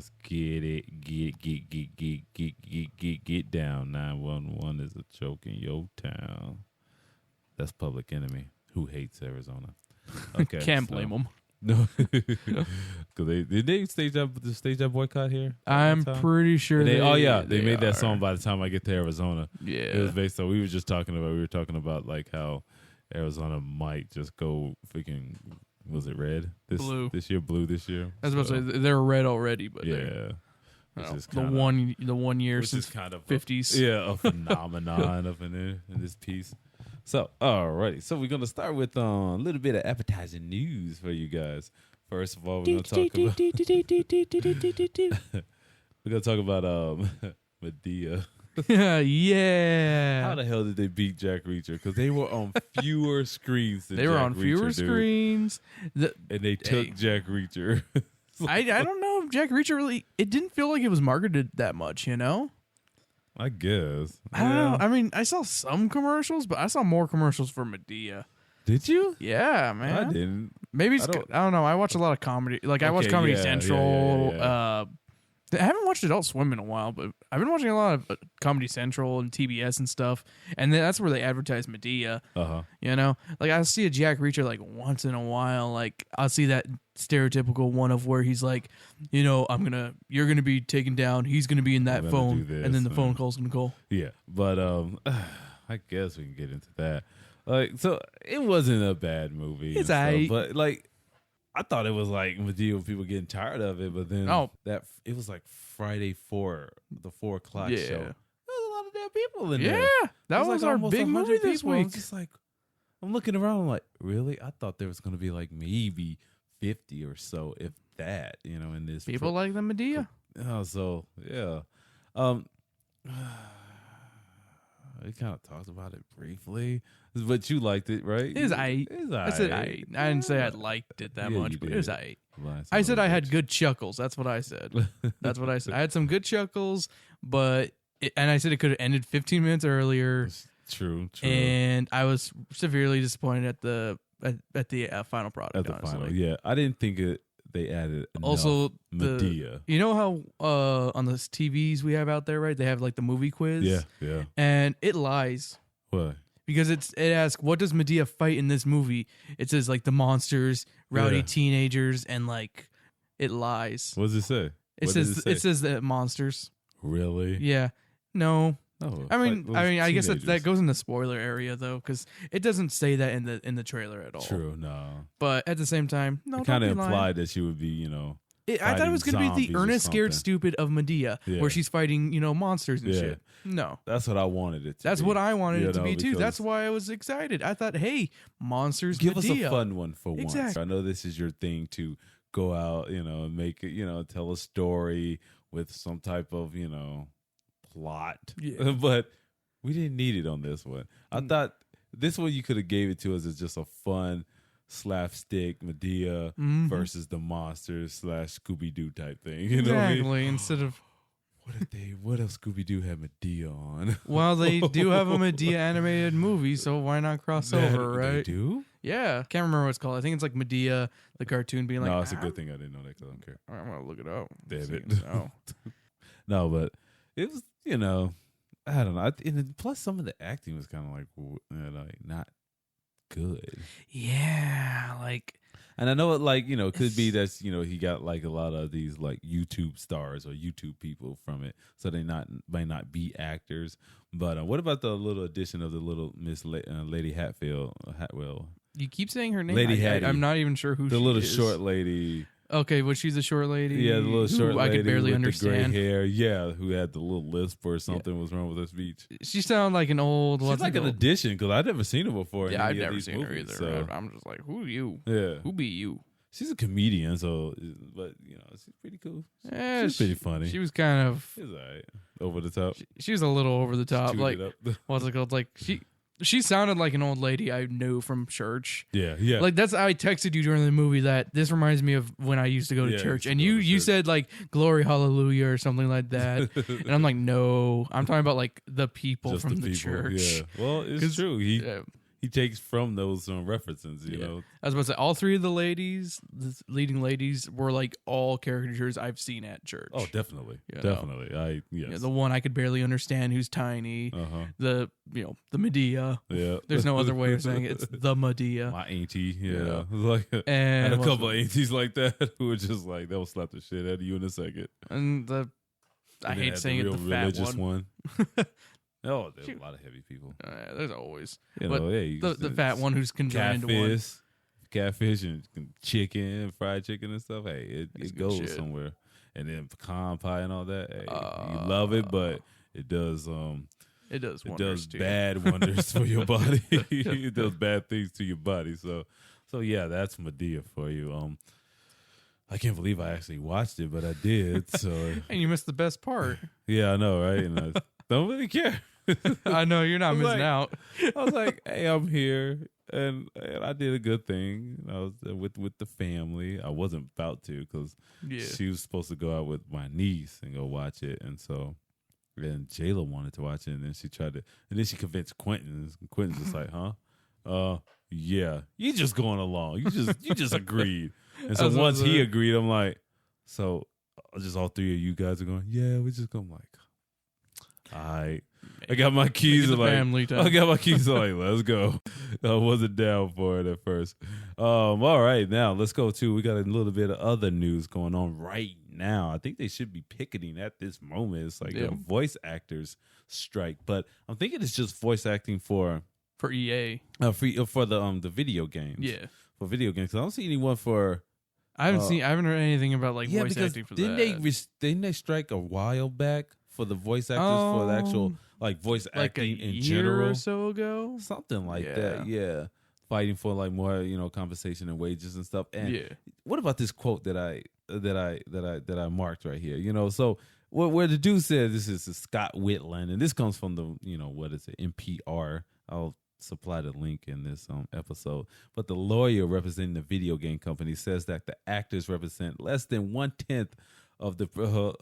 Let's get it. Get down. 911 is a joke in your town. That's Public Enemy, who hates Arizona. Okay, Can't blame them. No, because did they stage that boycott here? I'm pretty sure they they made that are. song by the time I get to Arizona. Yeah, it was based on. We were talking about like how Arizona might just go freaking. Was it red blue this year? Blue this year. I was about to say they're red already, but yeah, the 1 year since kind of 50s. A phenomenon of in this piece. So, alrighty. So we're gonna start with a little bit of appetizing news for you guys. First of all, we're gonna talk about Medea. Yeah. How the hell did they beat Jack Reacher? Because they were on fewer screens than they were Jack on Reacher, fewer dude. screens. And they took Jack Reacher. I don't know if Jack Reacher really. It didn't feel like it was marketed that much, you know. I guess. I don't know. I mean, I saw some commercials, but I saw more commercials for Medea. Did you? Yeah, man. I didn't. Maybe I don't know. I watch a lot of comedy. Like I watch Comedy Central. I haven't watched Adult Swim in a while, but I've been watching a lot of Comedy Central and TBS and stuff. And that's where they advertise Medea. You know, like I see a Jack Reacher like once in a while. Like I'll see that stereotypical one of where he's like, you know, you're gonna be taken down. He's gonna be in that phone, and then the phone call's gonna call. Yeah, but I guess we can get into that. Like, so it wasn't a bad movie. It's aight. But like, I thought it was like Medea with people getting tired of it, but then that it was like Friday the 4 o'clock show. There was a lot of damn people in there. Yeah, that was like our big movie this people. week. I'm just like, I'm looking around. I'm like, really? I thought there was going to be like maybe 50 or so, if that. You know, in this people like the Medea. Oh, so yeah. We kind of talked about it briefly, but you liked it, right? It was aight. I said aight. I didn't say I liked it that much, but it was aight. I said I had good chuckles. That's what I said. That's what I said. I had some good chuckles, and I said it could have ended 15 minutes earlier. True. And I was severely disappointed at the final product. At the honestly. final, yeah, I didn't think they added enough also Medea. You know how on the TVs we have out there, right? They have like the movie quiz. Yeah. And it lies. What? Because it asks, what does Medea fight in this movie? It says like the monsters, rowdy teenagers, and like it lies. What does it say? It says the monsters. Really? Yeah. No. Oh, I mean, I guess that goes in the spoiler area though, because it doesn't say that in the trailer at all. True, no. But at the same time, no, it kind of implied that she would be, you know. I thought it was going to be the Ernest Scared Stupid of Medea, where she's fighting, you know, monsters and shit. No, that's what I wanted it to. That's what I wanted it to be too. That's why I was excited. I thought, hey, monsters. Give Medea. us a fun one for once. I know this is your thing to go out, you know, and make it, you know, tell a story with some type of, you know, plot. Yeah. But we didn't need it on this one. I thought this one you could have gave it to us as just a fun slapstick Medea versus the monsters / Scooby-Doo type thing. You know what I mean? Instead of what if Scooby-Doo had Medea on? Well, they do have a Medea animated movie, so why not cross over, right? They do? Yeah. Can't remember what it's called. I think it's like Medea, the cartoon being like... No, it's a good thing I didn't know that because I don't care. I'm going to look it up. Damn it. No, but it was, you know, I don't know. And plus, some of the acting was kind of like, you know, not good. Yeah, like... And I know it, like, you know, could be that's, you know, he got like a lot of these like YouTube stars or YouTube people from it, so they might not be actors. But what about the little addition of the little Miss Lady Hatwell? You keep saying her name. Lady Hattie. I'm not even sure who the she little is. short lady. Okay, well, she's a short lady. Yeah, the little short lady. I could barely with understand. The gray hair. Yeah, who had the little lisp or something was wrong with her speech. She sounded like an old. She's like an addition because I've never seen her before. Yeah, I've never seen movies, her either. So. I'm just like, who are you? Yeah, who be you? She's a comedian, so but you know she's pretty cool. Yeah, she's pretty funny. She was kind of. She's alright. Over the top. She was a little over the top. Like what's it called? Like she sounded like an old lady I knew from church. Yeah. Like that's I texted you during the movie that this reminds me of when I used to go to church, and you said like glory hallelujah or something like that, and I'm like no, I'm talking about like the people just from the church. Yeah, well it's true. He he takes from those references, you know. I was about to say, all three of the leading ladies, were like all caricatures I've seen at church. Oh, definitely, definitely. The one I could barely understand, who's tiny. The Medea. Yeah, there's no other way of saying it. It's the Medea. My auntie. Yeah. Like, and a couple of aunties like that who were just like, they'll slap the shit out of you in a second. And I hate saying it, the fat one. Oh, there's a lot of heavy people. There's always. The fat one who's conjoined into one. Catfish and chicken, fried chicken and stuff. Hey, it goes somewhere. And then pecan pie and all that. Hey, you love it, but it does bad wonders for your body. It does bad things to your body. So yeah, that's Medea for you. I can't believe I actually watched it, but I did. So and you missed the best part. Yeah, I know, right? And I don't really care. I know you're not missing out. I was like, hey, I'm here, and I did a good thing. I was with the family. I wasn't about to because she was supposed to go out with my niece and go watch it, and so then Jayla wanted to watch it, and then she tried to, and then she convinced Quentin. Quentin's just like, huh? Yeah, you just going along. You just agreed, and so once he agreed, I'm like, so just all three of you guys are going, yeah, we're just going like, all right. I got my keys and like, let's go. I wasn't down for it at first. All right, now let's go to, we got a little bit of other news going on right now. I think they should be picketing at this moment. It's like a voice actors strike, but I'm thinking it's just voice acting for EA. For the video games. Yeah. For video games. I don't see anyone for I haven't heard anything about like voice acting for that. Didn't they strike a while back for the voice actors for the actual like voice acting in general? Year or so ago? Something like that, yeah. Fighting for like more, compensation and wages and stuff. And what about this quote that I marked right here? So where the dude said this is Scott Whitland, and this comes from the, what is it, NPR. I'll supply the link in this episode. But the lawyer representing the video game company says that the actors represent less than 1/10 of the 1/10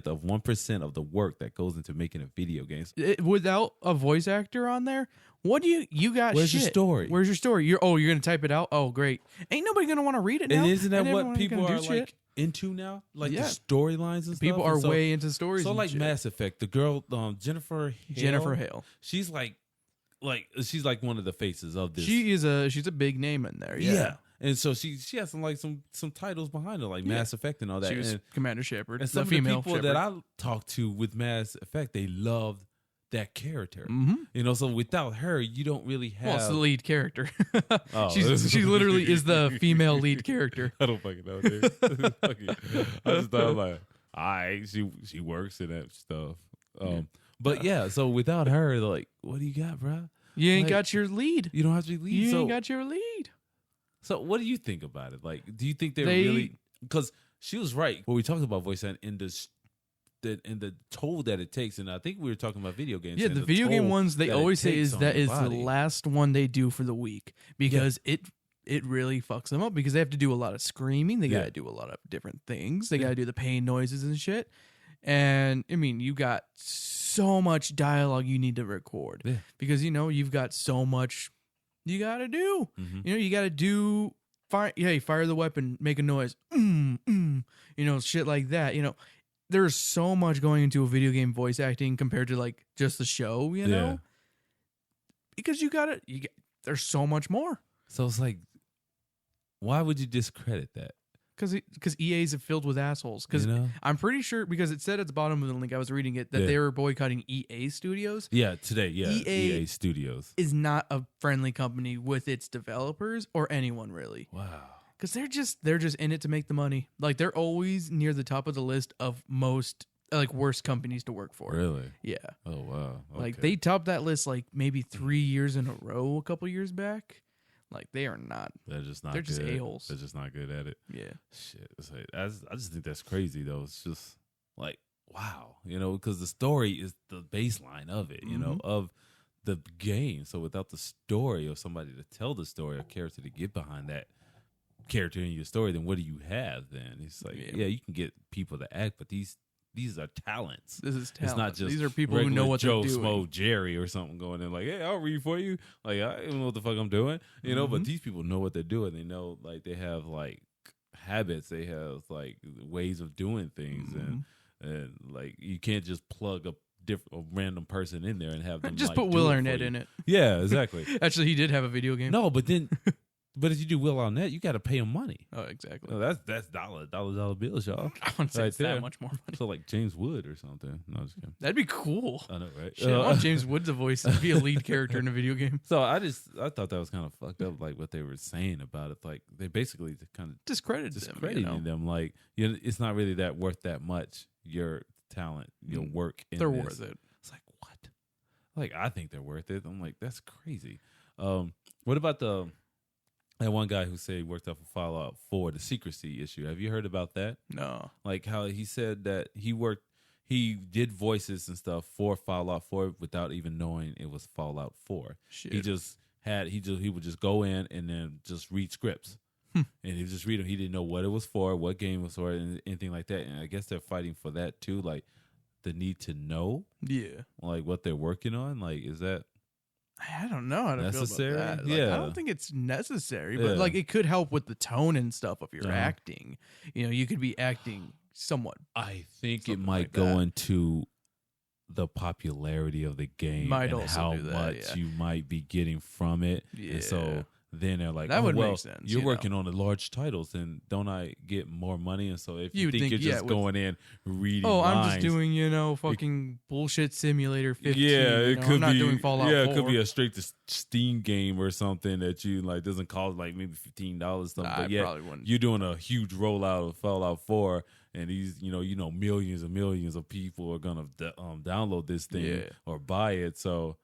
of 1% of the work that goes into making a video game. Without a voice actor on there, what do you got? Where's your story? Where's your story? You're gonna type it out? Oh, great! Ain't nobody gonna want to read it now. And isn't that what people are like into now? Like the storylines and stuff. People are way into stories. So like Mass Effect, the girl Jennifer Hale. She's like she's like one of the faces of this. She's a big name in there. Yeah. And so she has some titles behind her, like Mass Effect and all that. She was Commander Shepard. And some of the people that I talked to with Mass Effect, they loved that character. Mm-hmm. So without her, you don't really have. Well, it's the lead character. She literally is the female lead character. I don't fucking know, dude. I just thought like, all right, she works in that stuff. But yeah, so without her, like, what do you got, bro? You ain't got your lead. You don't have your lead. You ain't got your lead. So what do you think about it? Like, do you think they really? Because she was right when we talked about voice acting in the toll that it takes, and I think we were talking about video games. Yeah, the video game ones they always say is that is the last one they do for the week because it really fucks them up because they have to do a lot of screaming. They got to do a lot of different things. They got to do the pain noises and shit. And I mean, you got so much dialogue you need to record because you've got so much. You gotta do. Mm-hmm. You gotta do. Fire the weapon, make a noise. Shit like that. There's so much going into a video game voice acting compared to like just the show. Because there's so much more. So it's like, why would you discredit that? Because EA's filled with assholes. Because I'm pretty sure, because it said at the bottom of the link, I was reading it, that they were boycotting EA Studios. Yeah, today, EA Studios is not a friendly company with its developers or anyone really. Wow. Because they're just in it to make the money. Like they're always near the top of the list of most like worst companies to work for. Really? Yeah. Oh wow. Okay. Like they topped that list like maybe 3 years in a row a couple years back. Like they are not. They're just not. They're good. just a-holes. They're just not good at it. Yeah. Shit. I just think that's crazy though. It's just like wow, because the story is the baseline of it, of the game. So without the story or somebody to tell the story, or character to get behind that character in your story, then what do you have? Then it's like you can get people to act, but these these are talents. This is talent. It's not just these are people who know what Joe they're doing. Smo Jerry or something going in like, hey, I'll read for you. Like I don't know what the fuck I'm doing, you know. But these people know what they're doing. They know like they have like habits. They have like ways of doing things, and like you can't just plug a random person in there and have them just like, put Will Arnett in it. Yeah, exactly. Actually, he did have a video game. No, but then. But if you do Will Arnett, you got to pay him money. Oh, exactly. No, that's dollar bills, y'all. I wouldn't say it's that much more money. So like James Wood or something. No, just kidding. That'd be cool. I know, right? Shit, I want James Wood to voice to be a lead character in a video game. So I thought that was kind of fucked up, like what they were saying about it. Like they basically kind of discrediting them. Like it's not really that worth that much. Your talent, your work. They're worth it. It's like what? Like I think they're worth it. I'm like that's crazy. What about that one guy who said he worked out for Fallout 4, the secrecy issue? Have you heard about that? No. Like how he said that he did voices and stuff for Fallout 4 without even knowing it was Fallout 4. Shit. He would just go in and then just read scripts. And he would just read them. He didn't know what it was for, what game it was for, and anything like that. And I guess they're fighting for that too, like the need to know. Yeah. Like what they're working on. Like is that I don't know how to necessary? feel about that. Like, yeah. I don't think it's necessary, but like it could help with the tone and stuff of your acting. You know, you could be acting somewhat. I think it might go into the popularity of the game might and also how do that, much you might be getting from it. Yeah. And so then they're like, that would well, make sense. You're working on the large titles, and don't I get more money? And so if you think you're just going in reading I'm lines, just doing, fucking bullshit Simulator 15. Yeah, it could I'm not be doing Fallout 4. Yeah, it could be a straight to Steam game or something that you like doesn't cost like maybe $15 something. But yeah, you're doing a huge rollout of Fallout 4, and these millions and millions of people are gonna download this thing or buy it. So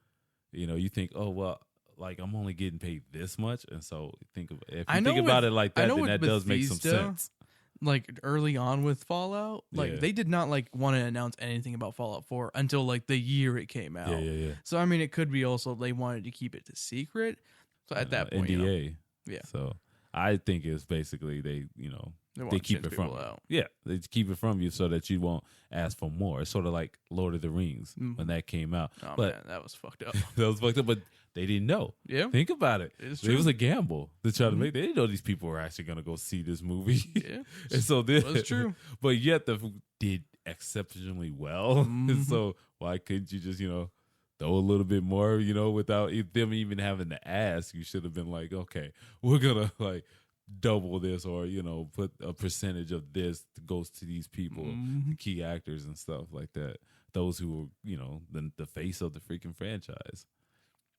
you think, oh well. Like I'm only getting paid this much, and so if you think about it like that, then that does make some sense. Like early on with Fallout, like they did not like want to announce anything about Fallout 4 until like the year it came out. Yeah. So I mean, it could be also they wanted to keep it secret. So at that point, NDA. Yeah. So I think it's basically they keep it from you. Yeah, they keep it from you so that you won't ask for more. It's sort of like Lord of the Rings when that came out. Oh but man, that was fucked up. That was fucked up, but they didn't know. Yeah. Think about it. It was a gamble to try to make. They didn't know these people were actually going to go see this movie. Yeah. And so that's true. But yet did exceptionally well. And so why couldn't you just, throw a little bit more, without them even having to ask? You should have been like, okay, we're going to like double this or, put a percentage of this goes to these people, the key actors and stuff like that. Those who were, the face of the freaking franchise.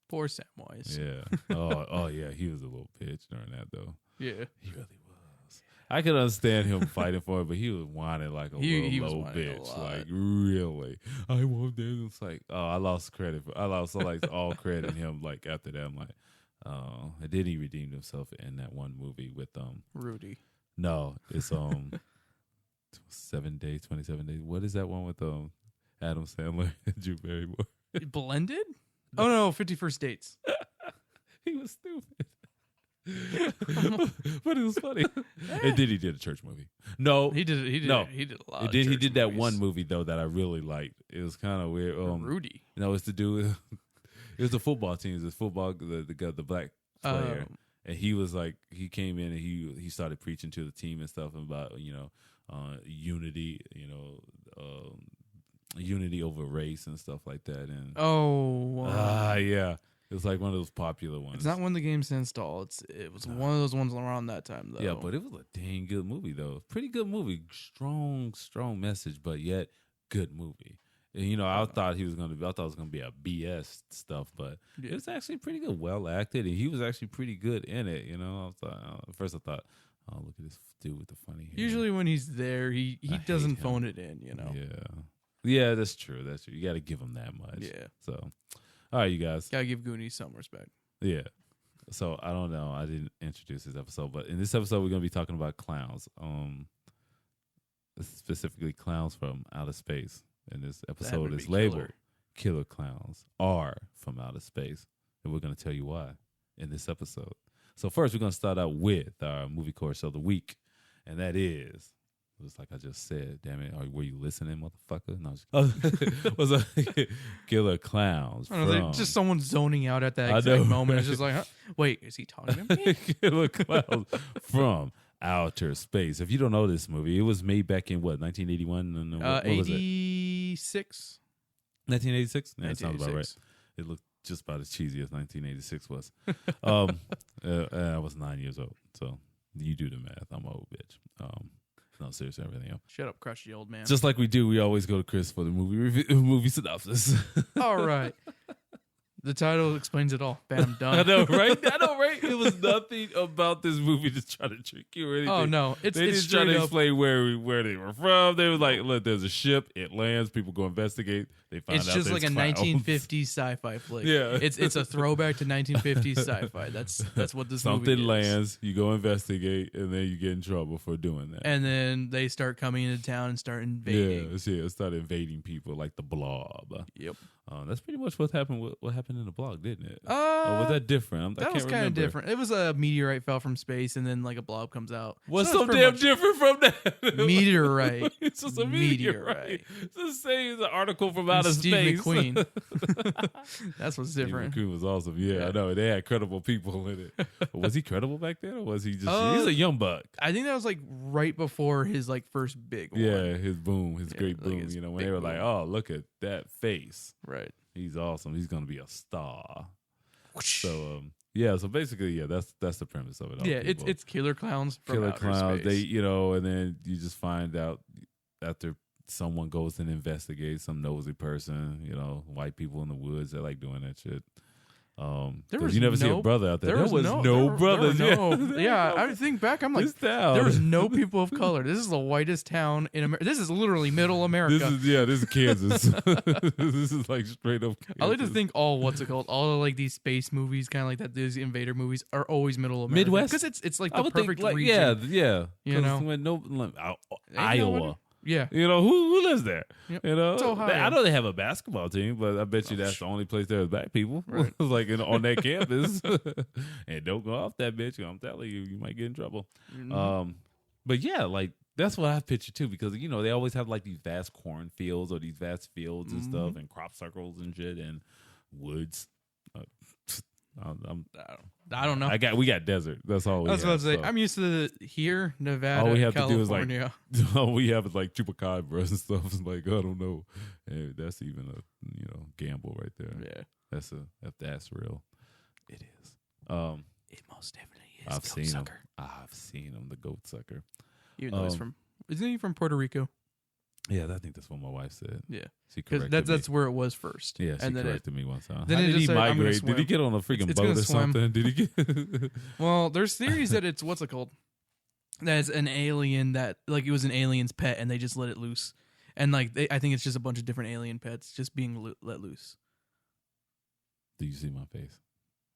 Poor Samwise. Yeah. Oh yeah. He was a little bitch during that though. Yeah. He really was. I could understand him fighting for it, but he was whining like a little low bitch. Like really, I want this. It's like, oh, I lost all credit in him. Like after that, I'm like, oh, and then he redeemed himself in that one movie with Rudy. No, it's 27 days. What is that one with Adam Sandler and Drew Barrymore? Blended? Oh no, 51st Dates. He was stupid. But it was funny. And then he did a church movie. No, he did a lot. He did that one movie though that I really liked. It was kind of weird. Rudy. It's to do with it was the football team. It was football. The black player, and he was like he came in and he started preaching to the team and stuff about unity. Unity over race and stuff like that. And yeah. It was like one of those popular ones. It's not when the game's installed. It was one of those ones around that time, though. Yeah, but it was a dang good movie, though. Pretty good movie. Strong message, but yet good movie. And, I thought it was going to be a BS stuff, but it was actually pretty good, well acted, and he was actually pretty good in it. At first I thought, oh, look at this dude with the funny hair. Usually when he's there, he doesn't phone it in, Yeah, that's true. You got to give him that much. Yeah. So, all right, you guys. Got to give Goonies some respect. Yeah. So, I don't know. I didn't introduce this episode, but in this episode, we're going to be talking about clowns. Specifically, clowns from outer space. And this episode is labeled Killer Clowns Are from Outer Space. And we're going to tell you why in this episode. So, first, we're going to start out with our movie course of the week, and that is was like I just said. Damn it, were you listening, motherfucker? No, was a Killer Klowns. Just someone zoning out at that exact moment. It's just like, huh? Wait, is he talking to me? Killer Klowns from outer space. If you don't know this movie, it was made back in what, 1981? What 86. 1986? Yeah, that sounds about right. It looked just about as cheesy as 1986 was. I was 9 years old, so you do the math. I'm an old bitch. No, seriously, everything else. Shut up, crusty old man. Just like we do, we always go to Chris for the movie synopsis. All right. The title explains it all. Bam, done. I know, right? It was nothing about this movie just trying to trick you or anything. Oh, no. They just trying to explain where they were from. They were like, look, there's a ship. It lands. People go investigate. They find out it's just like a clowns. 1950s sci-fi flick. Yeah. It's a throwback to 1950s sci-fi. That's what this movie is. Something lands. You go investigate, and then you get in trouble for doing that. And then they start coming into town and start invading. Yeah, start invading people like the Blob. Yep. That's pretty much what happened. What happened in the Blob, didn't it? Or was that different? That was kind of different. It was a meteorite fell from space, and then like a blob comes out. What's so damn different from that? Meteorite. It's just a meteorite. It's the same as an article from outer Steve space. McQueen. That's what's different. Steve McQueen was awesome. Yeah, I know. They had credible people in it. But was he credible back then, or was he just? He's a young buck. I think that was like right before his like first big one. Yeah, his boom, his great boom. His when they were like, "Oh, look at that face." Right. He's awesome. He's gonna be a star. So so basically, that's the premise of it all. Yeah, it's Killer Klowns from Killer outer Klowns. space. They and then you just find out after someone goes and investigates, some nosy person, white people in the woods, they like doing that shit. You never see a brother out there. There was no brothers. Yeah, I think back, I'm like, there was no people of color. This is the whitest town in America. This is literally middle America. This is Kansas. This is like straight up Kansas. I like to think all of like these space movies, kind of like that, these invader movies are always middle America. Midwest? Because it's like the perfect region. Yeah. When Iowa. Yeah. Who lives there? Yep. It's Ohio. I know they have a that's I bet you that's the only place there's black people. Right. Like on that campus. And don't go off that bitch. I'm telling you, you might get in trouble. Mm-hmm. But yeah, like that's what I picture too, because they always have like these vast cornfields or these vast fields and stuff and crop circles and shit and woods. I don't know. We got desert. That's all we have. I was about to say, I'm used to here, Nevada, all we have California. To do is all we have is like chupacabras and stuff. It's like, I don't know. And that's even a gamble right there. Yeah. If that's real. It is. It most definitely is. I've seen him, the goat sucker. Even though isn't he from Puerto Rico? Yeah, I think that's what my wife said. Yeah. She corrected me. That's where it was first. Yeah, she corrected me one time. Then did he migrate? Did he get on a freaking boat or something? Did he get? Well, there's theories that it's, what's it called? That it's an alien that, like, it was an alien's pet and they just let it loose. And, like, I think it's just a bunch of different alien pets just being let loose. Do you see my face?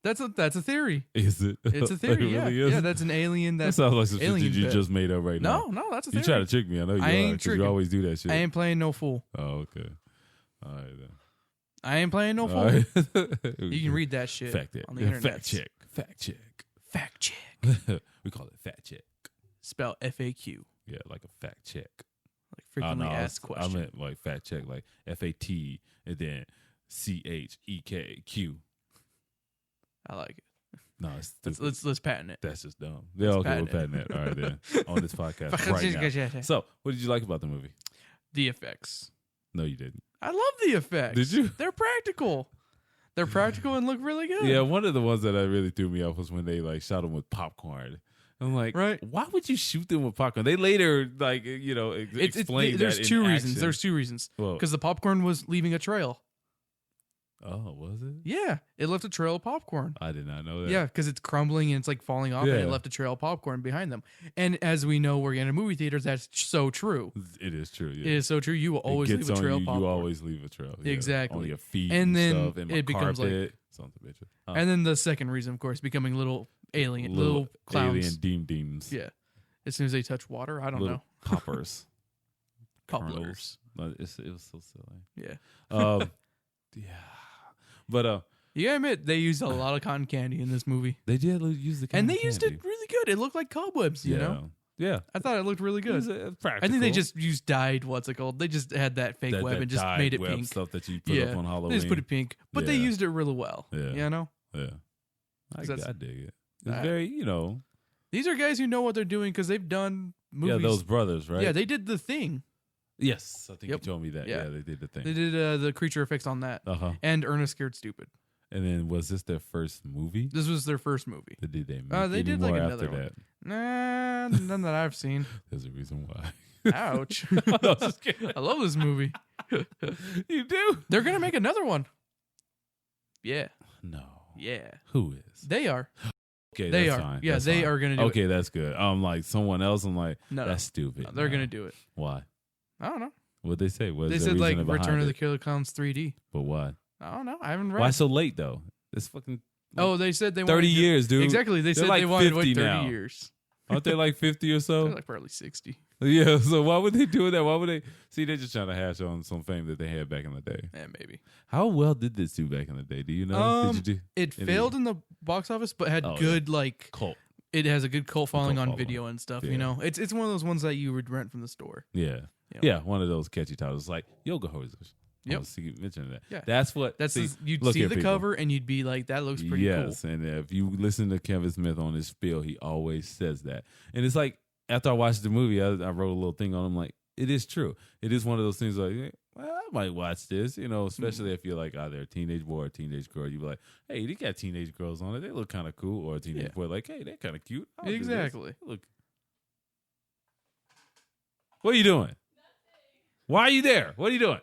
That's a theory. Is it? It's a theory. It really is? Yeah, that's an alien. That sounds like some shit you just made up right now. No, that's a theory. You try to trick me. I know you are, because you always do that shit. I ain't playing no fool. Oh, okay. All right then. I ain't playing no fool. Right. You can read that shit on the internet. Fact check. We call it fact check. Spell FAQ. Yeah, like a fact check. Like frequently asked question. I meant like fact check, like FAT and then CHEKQ. I like it. No, it's let's patent it. That's just dumb. Yeah, okay, we'll patent it. All right, then on this podcast right now. So, what did you like about the movie? The effects. No, you didn't. I love the effects. Did you? They're practical. They're practical and look really good. Yeah, one of the ones that I really threw me off was when they like shot them with popcorn. I'm like, right? Why would you shoot them with popcorn? They later, like, explained there's that two in reasons. action. There's two reasons. Because the popcorn was leaving a trail. Oh, was it? Yeah, it left a trail of popcorn. I did not know that. Yeah, because it's crumbling and it's like falling off, and it left a trail of popcorn behind them. And as we know, working in movie theaters, that's so true. It is true. Yeah. It is so true. You will always leave a trail of popcorn. You always leave a trail. Yeah. Exactly. On your feet and then stuff, and it becomes carpet, like something. And then the second reason, of course, becoming little clowns. Alien demons. Yeah. As soon as they touch water, I don't know. Poppers. Poplars. It was so silly. Yeah. Yeah. But you gotta admit, they used a lot of cotton candy in this movie. They did use the cotton and they candy. used it really good. It looked like cobwebs, you know? Yeah, I thought it looked really good. Practical. I think they just used dyed. What's it called? They just had that fake web and just made it pink. Stuff that you put up on Halloween. They just put it pink, but they used it really well. Yeah, you know. Yeah, I dig it. It's very, These are guys who know what they're doing because they've done movies. Yeah, those brothers, right? Yeah, they did The Thing. Yes, I think you told me that. Yeah, they did The Thing. They did the creature effects on that. And Ernest Scared Stupid. And then was this their first movie? This was their first movie. Did they make they did like another after one. that? Nah, none that I've seen. There's a reason why. Ouch. I love this movie. You do? They're going to make another one. Yeah. No. Yeah. Who is? They are. Okay, they that's are. fine. Yeah, that's they fine. are going to do it. Okay, that's good. I'm like someone else. I'm like, no, that's stupid. No, they're going to do it. Why? I don't know. What'd they say? They said like Return of the Killer Clowns 3D. But why? I don't know. I haven't read. Why so late though? It's fucking. They said they 30 years, dude. Exactly. They said like they wanted to wait 30 now. years. Aren't they like 50 or so? They're like probably 60. Yeah, so why would they do that? Why would they? See, they're just trying to hash on some fame that they had back in the day. Yeah, maybe. How well did this do back in the day? Do you know? Did you do? It failed in the box office, but had good like cult. It has a good cult following on video and stuff. Yeah. You know, it's one of those ones that you would rent from the store. Yeah, yeah, one of those catchy titles like Yoga Hosers. Yep. See, mentioning that. Yeah. That's what. You'd see the cover and you'd be like, "That looks pretty cool." Yes, and if you listen to Kevin Smith on his spiel, he always says that. And it's like after I watched the movie, I wrote a little thing on him. Like, it is true. It is one of those things like, well, I might watch this, especially if you're like either a teenage boy or a teenage girl. You be like, hey, they got teenage girls on it. They look kind of cool. Or a teenage boy like, hey, they're kind of cute. Exactly. Look. What are you doing? Why are you there? What are you doing?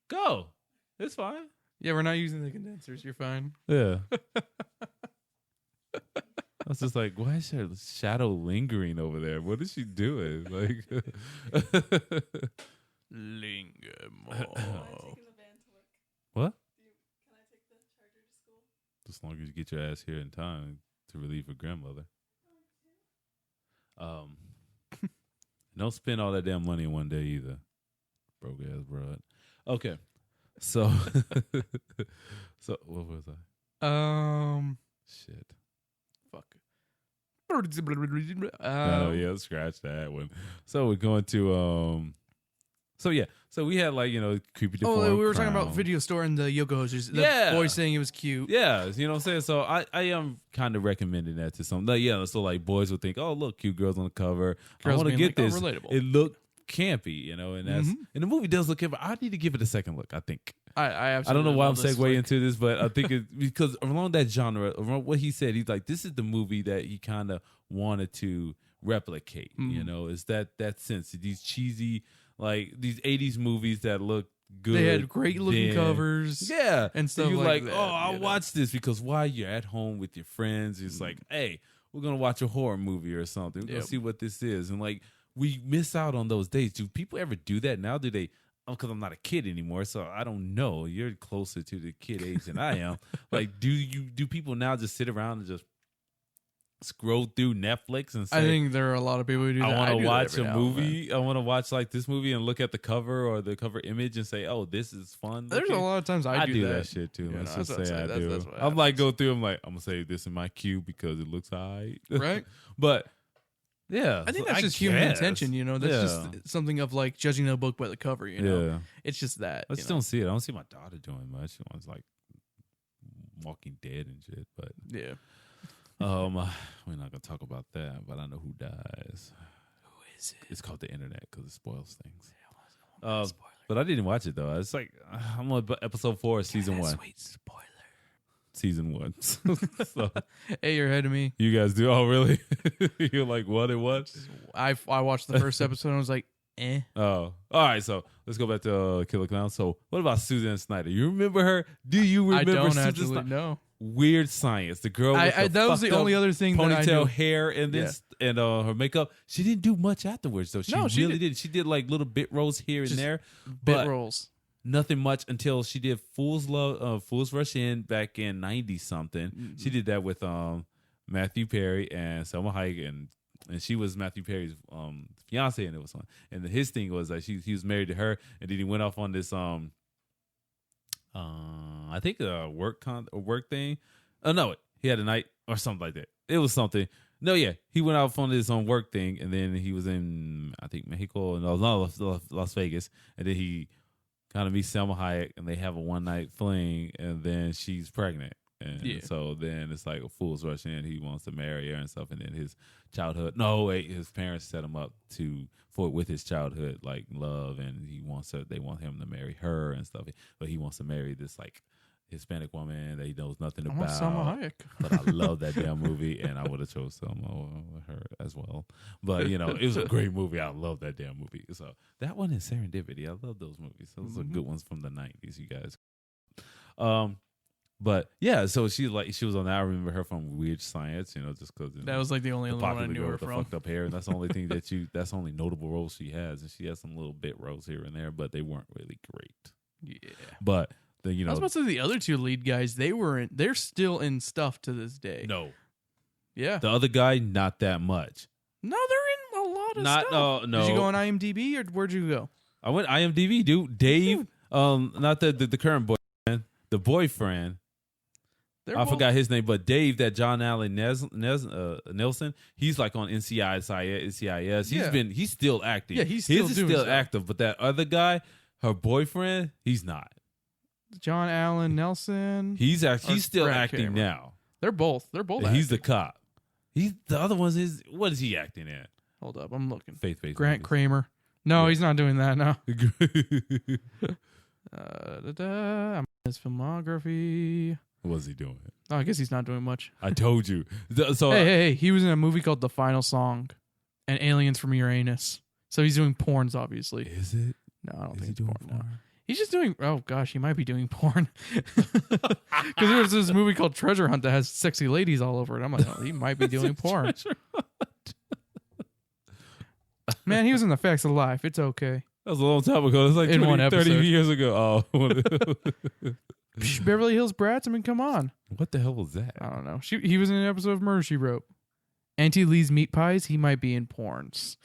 Go. It's fine. Yeah, we're not using the condensers. You're fine. Yeah. I was just like, why is her shadow lingering over there? What is she doing? Like, linger more. What? Can I take the charger to school? As long as you get your ass here in time to relieve your grandmother. Don't spend all that damn money in one day either. Broke ass broad. Okay. So so what was I? Shit. Fuck. Oh yeah, scratch that one. So we're going to so we had like, creepy deformed we were talking clown. about video store and the Yoko Hosers. The boy saying it was cute. Yeah, you know what I'm saying? So I am kind of recommending that to some. Like, yeah, so like boys would think, oh look, cute girls on the cover. Girls I want to get like, this. relatable. It looked campy, and that's and the movie does look campy. I need to give it a second look, I think. I don't know why I'm segueing into this, but I think it's because along that genre, around what he said, he's like, this is the movie that he kind of wanted to replicate. Is that sense, these cheesy, like these 80s movies that look good. They had great looking covers. Yeah. And stuff you're like like, that, I'll watch this because while you're at home with your friends, it's like, hey, we're going to watch a horror movie or something. We're going to see what this is. And like, we miss out on those days. Do people ever do that now? Do they? Because I'm not a kid anymore, so I don't know. You're closer to the kid age than I am. Like, do people now just sit around and just scroll through Netflix and say, I think there are a lot of people who do that. I want to watch a now, movie. I want to watch like this movie and look at the cover or the cover image and say, oh, this is fun. There's a lot of times I do that shit too. Let's just say I do. That's what I'm like, go through. I'm like, I'm gonna save this in my queue because it looks alright. Right? But yeah, I think that's just human intention, That's just something of like judging a book by the cover, Yeah. It's just that. I just don't see it. I don't see my daughter doing much. She wants like Walking Dead and shit. But yeah. we're not gonna talk about that, but I know who dies. Who is it? It's called the internet because it spoils things. But I didn't watch it though. It's like I'm on episode 4 of season 1. Sweet spoiler. Season 1. So, hey, you're ahead of me. You guys do? Oh, really? You're like, what? And what? I watched the first episode and I was like, eh. Oh, all right. So let's go back to Killer Clowns. So what about Suzanne Snyder? You remember her? Do you remember? I don't Susan actually Snyder? know. Weird Science. The girl with that was the only other thing that I knew. Ponytail hair and this and her makeup. She didn't do much afterwards though. She really didn't. She did like little bit roles here and there. Bit roles. Nothing much until she did Fool's Rush In back in 90 something. Mm-hmm. She did that with Matthew Perry and Selma Hayek, and she was Matthew Perry's fiance, and it was fun. And his thing was like he was married to her, and then he went off on this I think a work thing. Oh no, he had a night or something like that. It was something. No, yeah, he went out on his own work thing, and then he was in, I think, Mexico, and Las Vegas, and then he kind of meets Selma Hayek, and they have a one-night fling, and then she's pregnant. And so then it's like a fool's rush in. He wants to marry her and stuff, and then his parents set him up with his childhood like love, and they want him to marry her and stuff, but he wants to marry this like Hispanic woman that he knows nothing about. Selma Hayek. But I love that damn movie, and I would have chose Selma her as well. But it was a great movie. I love that damn movie. So that one is Serendipity. I love those movies. Those are good ones from the 90s, you guys. But yeah, so she was on that. I remember her from Weird Science, just because that was like the only one I knew her with from. The fucked up hair, and that's the only thing that's the only notable roles she has, and she has some little bit roles here and there, but they weren't really great. Yeah, but I was about to say the other two lead guys, they're still in stuff to this day. No, yeah, the other guy not that much. No, they're in a lot of stuff. No. Did you go on IMDb or where'd you go? I went IMDb, dude. Dave, not the current boyfriend, the boyfriend. I forgot his name, but Dave, that John Allen Nelson, he's like on NCIS. He's still acting. Yeah, he's still active. But that other guy, her boyfriend, he's not. John Allen Nelson. He's still acting now. They're both. He's the cop. The other ones is what is he acting in? Hold up, I'm looking. Faith-based Grant movies. Kramer. No, he's not doing that now. His filmography. What's he doing? Oh, I guess he's not doing much. I told you. So hey, he was in a movie called The Final Song and Aliens from Uranus. So he's doing porns, obviously. Is it? No, I don't think he's doing porn. No. He's just doing, oh gosh, he might be doing porn. Because there's this movie called Treasure Hunt that has sexy ladies all over it. I'm like, oh, he might be doing porn. Man, he was in The Facts of Life. It's okay. That was a long time ago. It was like 30 years ago. Oh. Beverly Hills Brats? I mean, come on. What the hell was that? I don't know. He was in an episode of Murder, She Wrote. Auntie Lee's Meat Pies? He might be in porns.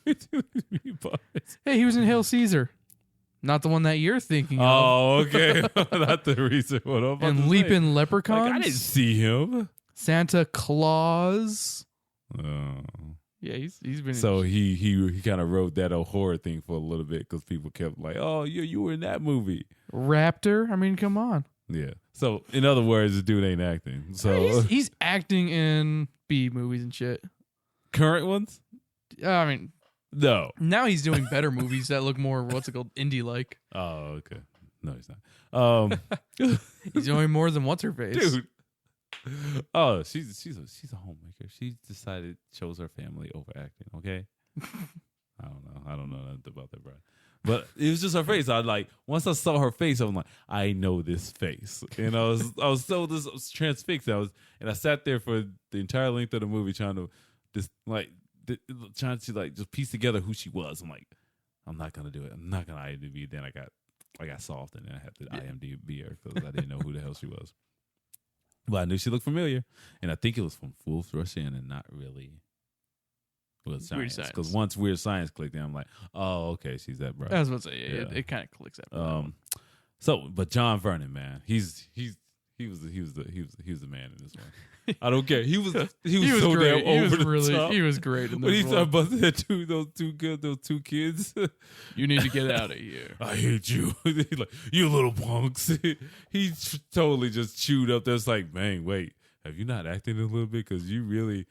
Hey, he was in Hail Caesar. Not the one that you're thinking of. Oh, okay. Not the reason. What I'm about and Leaping Leprechauns? I didn't see him. Santa Claus? Oh. Yeah, he's been. So he kind of wrote that horror thing for a little bit because people kept like, "Oh, you were in that movie." Raptor. I mean, come on. Yeah. So in other words, the dude ain't acting. So he's acting in B movies and shit. Current ones? I mean, no. Now he's doing better movies that look more indie like. Oh, okay. No, he's not. He's doing more than what's her face, dude. Oh, she's a homemaker. She chose her family over acting. Okay, I don't know nothing about that, bro. But it was just her face. Once I saw her face, I'm like, I know this face, and I was transfixed. And I sat there for the entire length of the movie trying to just piece together who she was. I'm like, I'm not gonna do it. I'm not gonna IMDb. Then I got soft, and then I had to IMDb her because I didn't know who the hell she was. But I knew she looked familiar, and I think it was from Fools Rush In and not really Weird Science. Because once Weird Science clicked in, I'm like, oh, okay, she's that bro. I was about to say, it kind of clicks that. But John Vernon, man, he was the man in this one. I don't care. He was so great. damn over the top. He was great in this when he one. talked about those two kids. You need to get out of here. I hate you. He's like, you little punks. He totally just chewed up. That's like, man, wait, have you not acted a little bit? Because he really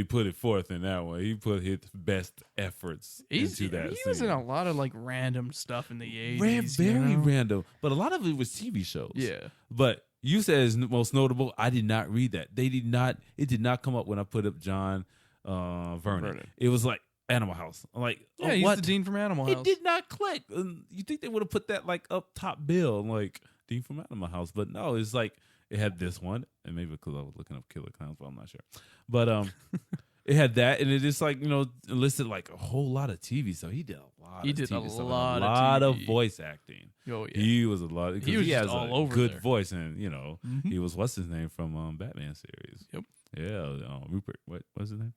put it forth in that one. He put his best efforts into that scene. He was in a lot of random stuff in the 80s. Very random. But a lot of it was TV shows. Yeah. But you said it's most notable. I did not read that. It did not come up when I put up John Vernon. It was like Animal House. I'm like, he's what? the Dean from Animal House. It did not click. You think they would have put that up top bill, like Dean from Animal House? But no, it's like it had this one, and maybe because I was looking up Killer Clowns, but I'm not sure. But it had that, and it just listed a whole lot of TV. So he did a lot. He did TV a stuff, lot of voice acting. Oh yeah, he was a lot. He was he has all a over good there. voice, and he was what's his name from Batman series. Yep. Yeah, Rupert. What's his name?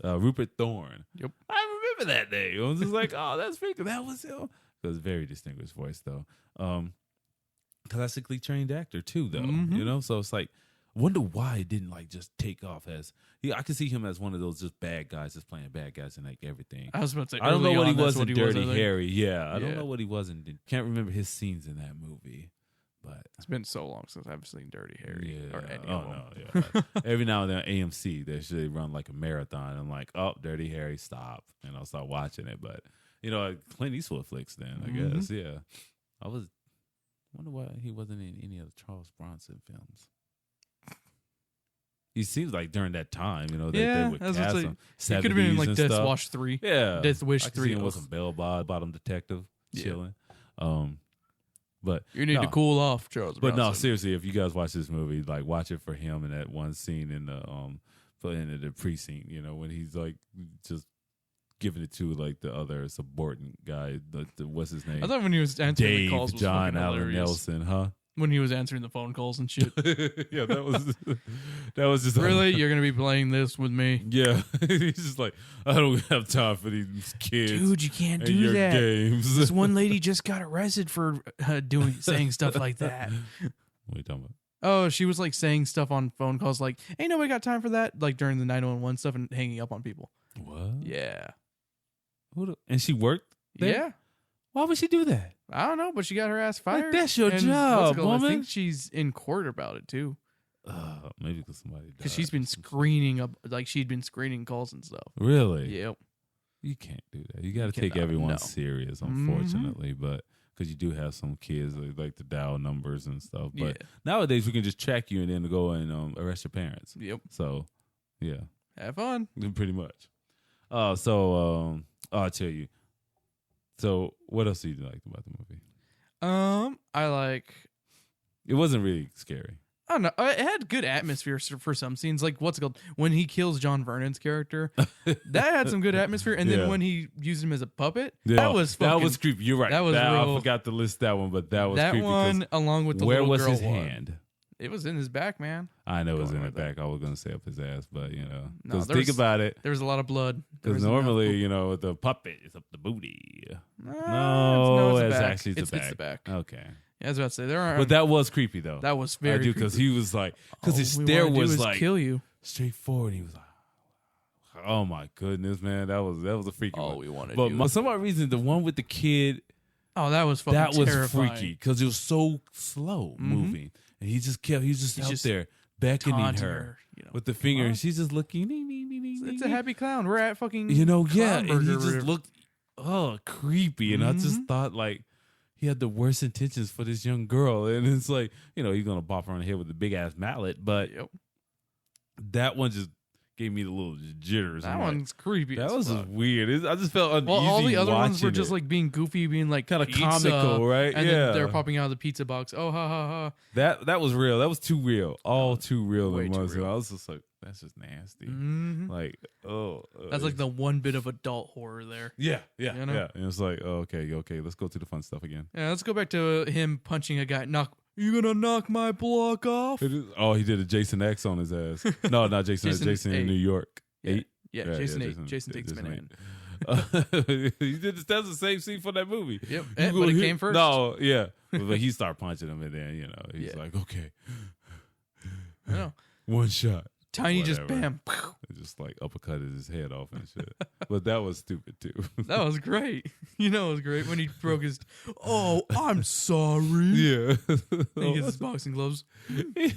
Rupert Thorne. Yep. I remember that name. I was just like, oh, that's freaking. That was him. It was a very distinguished voice, though. Classically trained actor too, though. Mm-hmm. So it's like, wonder why it didn't like just take off as I could see him as one of those just bad guys, just playing bad guys in like everything. I was about to say, I don't know what he was in Dirty was, Harry. Yeah, I don't know what he was in. Can't remember his scenes in that movie. But it's been so long since I've seen Dirty Harry or any of them. No, yeah. Every now and then AMC they should run like a marathon. I'm like, oh, Dirty Harry, stop, and I'll start watching it. But Clint Eastwood flicks. Then I guess, yeah. I wonder why he wasn't in any of the Charles Bronson films. He seems like during that time, they would cast him. He could have been in like Death Wish 3. Yeah. Death Wish 3. I could see him with some bell-bottom detective chilling. But you need to cool off, Charles Bronson. But no, seriously, if you guys watch this movie, like watch it for him in that one scene in the precinct, when he's like just giving it to like the other subordinate guy, what's his name? I thought when he was answering the calls was John Allen hilarious. Nelson, huh? When he was answering the phone calls and shit. Yeah, that was just really. You're gonna be playing this with me? Yeah, he's just like, I don't have time for these kids, dude. You can't do your that. Games. This one lady just got arrested for saying stuff like that. What are you talking about? Oh, she was like saying stuff on phone calls, like, "Ain't nobody got time for that," like during the 911 stuff and hanging up on people. What? Yeah. And she worked there? Yeah. Why would she do that? I don't know, but she got her ass fired. Like, that's your job, woman. I think she's in court about it too. Maybe because somebody died. Because she's been screening up, like she'd been screening calls and stuff. Really? Yep. You can't do that. You got to take everyone serious, unfortunately. But because you do have some kids that like to dial numbers and stuff. But nowadays we can just track you and then go and arrest your parents. Yep. So, yeah. Have fun. Pretty much. I'll tell you. So, what else did you like about the movie? I like. It wasn't really scary. I don't know. It had good atmosphere for some scenes. Like what's it called when he kills John Vernon's character, that had some good atmosphere. And then when he used him as a puppet, that was creepy. You're right. That was real. I forgot to list that one, but that was that creepy. One along with the where little was girl his one. hand? It was in his back, man. I know it was in the back. I was gonna say up his ass, but because No, think about it. There was a lot of blood. Because normally, with the puppet, it's up the booty. No, it's back. actually the back. It's the back. Okay. Yeah, I was about to say there are. But that was creepy though. That was very creepy. Because he was like, because his stare was like kill you straightforward. He was like, oh my goodness, man, that was a freaky one. We wanted. But for some odd reason, the one with the kid. Oh, that was fucking terrifying. Freaky because it was so slow moving, and he just out there beckoning her with the finger, and she's just looking. It's a happy clown. We're at fucking and he just looked creepy, and I just thought like he had the worst intentions for this young girl, and it's like he's gonna bop her on the head with a big ass mallet, but that one just gave me the little jitters. That one's creepy. That was just weird. I just felt uneasy. Well, all the other ones were it. just like being goofy, being like kind of comical, right? And then they're popping out of the pizza box. Oh, ha ha ha! That was real. That was too real. All too real. Way too real. I was just like, that's just nasty. Like, that's like the one bit of adult horror there. Yeah. And it's like, okay, let's go to the fun stuff again. Yeah, let's go back to him punching a guy. You gonna knock my block off? He did a Jason X on his ass. No, not Jason X. Jason in New York. Yeah. 8? Yeah, Jason 8. Jason takes Manhattan. That's the same scene from that movie. Yep. But it came first? No, yeah. But he started punching him, and then, he's like, okay. I know. One shot. Tiny just bam. Just like uppercutted his head off and shit. But that was stupid too. That was great. It was great when he broke his. Oh, I'm sorry. Yeah. He gets his boxing gloves. He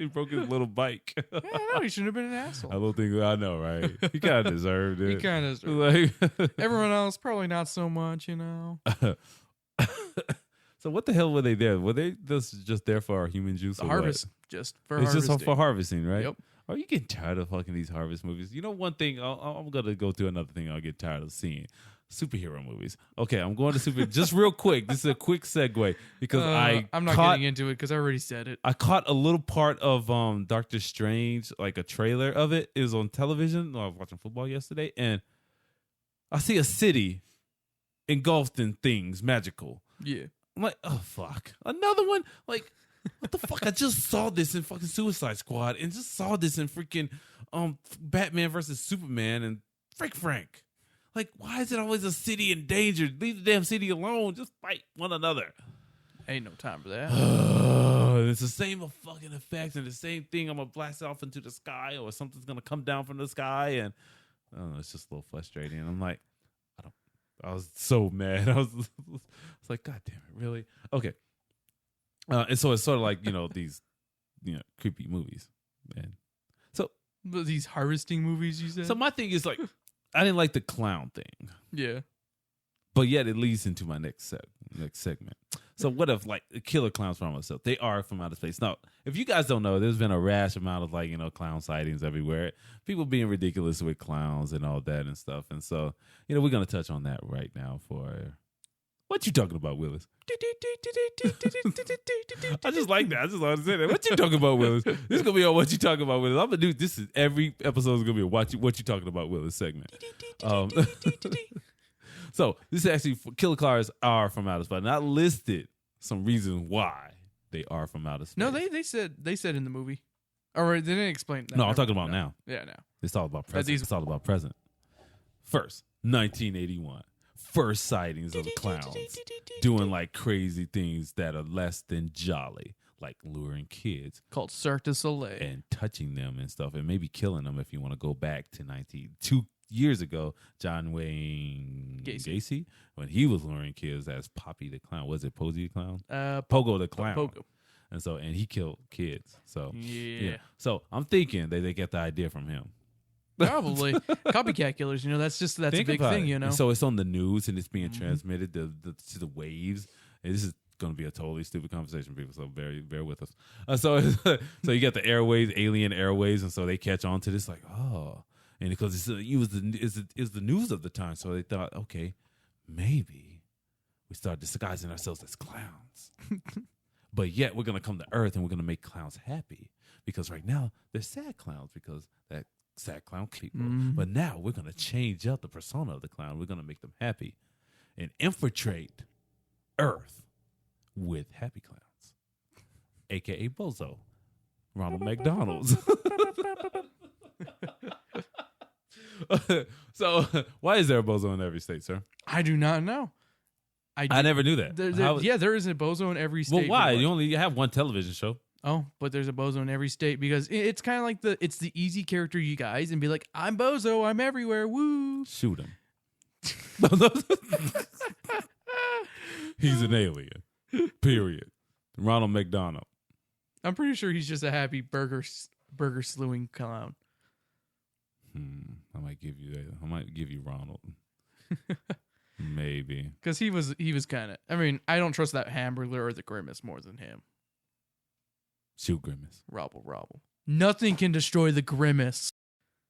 broke his little bike. Yeah, no, he shouldn't have been an asshole. I don't think I know, right? He kind of deserved it. He kind of deserved it. Everyone else probably not so much, So what the hell were they there? Were they just there for our human juice? The harvest, just for it's harvesting. just for harvesting, right? Yep. Are you getting tired of fucking these harvest movies? One thing, I'm gonna go through another thing. I'll get tired of seeing superhero movies. Okay, I'm going to just real quick. This is a quick segue because I'm not getting into it because I already said it. I caught a little part of Doctor Strange, like a trailer of it. It was on television. I was watching football yesterday, and I see a city engulfed in things magical. Yeah. I'm like, oh, fuck. Another one? Like, what the fuck? I just saw this in fucking Suicide Squad and just saw this in freaking Batman versus Superman and Frank. Like, why is it always a city in danger? Leave the damn city alone. Just fight one another. Ain't no time for that. It's the same fucking effects and the same thing. I'm gonna blast off into the sky, or something's gonna come down from the sky, and I don't know, it's just a little frustrating. I'm like, I was so mad. I was like, God damn it, really? Okay. And so it's sort of like, these, creepy movies, man. So these harvesting movies, you said? So my thing is like, I didn't like the clown thing. Yeah. But yet it leads into my next segment. So what if like killer clowns from themselves? They are from outer space. Now, if you guys don't know, there's been a rash amount of like, clown sightings everywhere. People being ridiculous with clowns and all that and stuff. And so, we're going to touch on that right now for what you talking about, Willis? I just like that. I just want to say that. What you talking about, Willis? This is going to be on What You Talking About, Willis. I'm going to do this. Every episode is going to be a what you talking about, Willis segment. So this is actually killer clowns are from outer space. And I listed some reasons why they are from outer space. No, they said in the movie. Or they didn't explain that. No, I'm talking about now. Yeah, now. It's all about present. It's all about present. First, 1981. First sightings of the clowns doing like crazy things that are less than jolly, like luring kids. Called Cirque du Soleil. And touching them and stuff, and maybe killing them if you want to go back to 2 years ago, John Wayne Gacy, when he was luring kids as Poppy the Clown. Was it Posey the Clown? Pogo the Clown. Pogo. And he killed kids. So yeah. So I'm thinking that they get the idea from him. Probably. Copycat killers, that's a big thing, And so it's on the news and it's being transmitted to the waves. And this is going to be a totally stupid conversation, people, so bear with us. So you got the airways, alien airways, and so they catch on to this like, oh. And because it was the news of the time, so they thought, okay, maybe we start disguising ourselves as clowns. But yet we're going to come to Earth and we're going to make clowns happy. Because right now they're sad clowns because that sad clown people. But now we're going to change up the persona of the clown. We're going to make them happy and infiltrate Earth with happy clowns, a.k.a. Bozo, Ronald McDonald's. So why is there a Bozo in every state, sir? I do not know. I never knew that. There is a Bozo in every state. Well, why? You only have one television show. Oh, but there's a Bozo in every state because it's kind of like it's the easy character, you guys, and be like, I'm Bozo, I'm everywhere, woo. Shoot him. He's an alien. Period. Ronald McDonald. I'm pretty sure he's just a happy burger slewing clown. I might give you that. I might give you Ronald. Maybe. Because he was kind of. I mean, I don't trust that Hamburglar or the Grimace more than him. Shoot Grimace. Robble. Nothing can destroy the Grimace.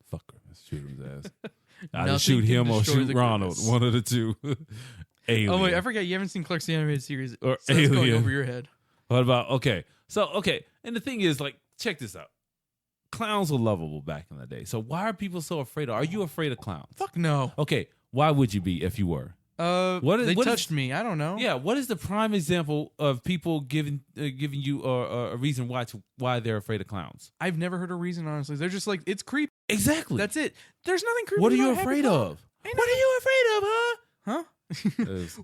Fuck Grimace. Shoot his ass. Either shoot him or shoot Ronald. Grimace. One of the two. Alien. Oh wait, I forgot you haven't seen Clark's animated series. Or so Alien. It's going over your head. What about okay, and the thing is, like, check this out. Clowns were lovable back in the day. So why are people so afraid of? Are you afraid of clowns? Fuck no. Okay, why would you be if you were? They touched me. I don't know. Yeah, what is the prime example of people giving you a reason why they're afraid of clowns? I've never heard a reason, honestly. They're just like, it's creepy. Exactly. That's it. There's nothing creepy. What are you afraid of? What are you afraid of, huh? Huh?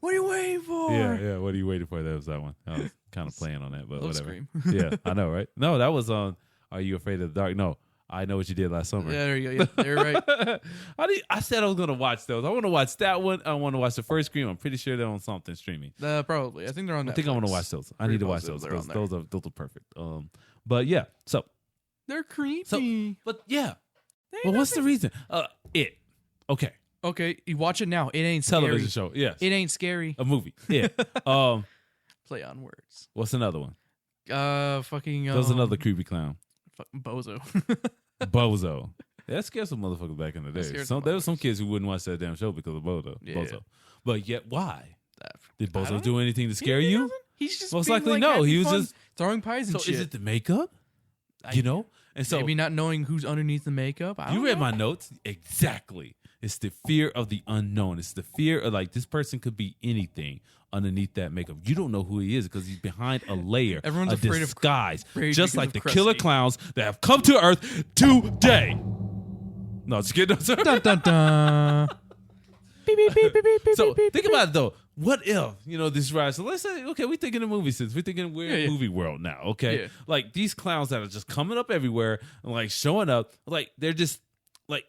What are you waiting for? Yeah. What are you waiting for? That was that one. I was kind of playing on that, but whatever. Scream. Yeah, I know, right? No, that was on. Are you afraid of the dark? No, I know what you did last summer. Yeah, there you go. Yeah, you're right. I said I was gonna watch those. I want to watch that one. I want to watch the first Scream. I'm pretty sure they're on something streaming. Probably. I think they're on. I think I want to watch those. I need to watch those. Those are perfect. But yeah, so they're creepy. But yeah. Well, what's the reason? It. Okay. Okay, you watch it now. It ain't scary. Television show. Yes. It ain't scary. A movie. Yeah. Play on words. What's another one? Fucking. There's another creepy clown. Bozo. Bozo. That scared some motherfuckers back in the day. There were some kids who wouldn't watch that damn show because of Bozo. Yeah. Bozo. But yet, why? Did Bozo do anything to scare you? He's just most likely no. He was just throwing pies and shit. So is it the makeup? And so maybe not knowing who's underneath the makeup. You read my notes exactly. It's the fear of the unknown. It's the fear of like this person could be anything underneath that makeup. You don't know who he is because he's behind a layer, Everyone's afraid disguise, of just like the killer clowns that have come to Earth today. No, just kidding, no, sir. Dun, dun, dun. Beep, beep, beep, beep, beep, So beep, think about it though. what if, this ride? So let's say, okay, we're thinking of movie sense. We're thinking we're movie world now, okay? Yeah. Like these clowns that are just coming up everywhere and like showing up, like they're just like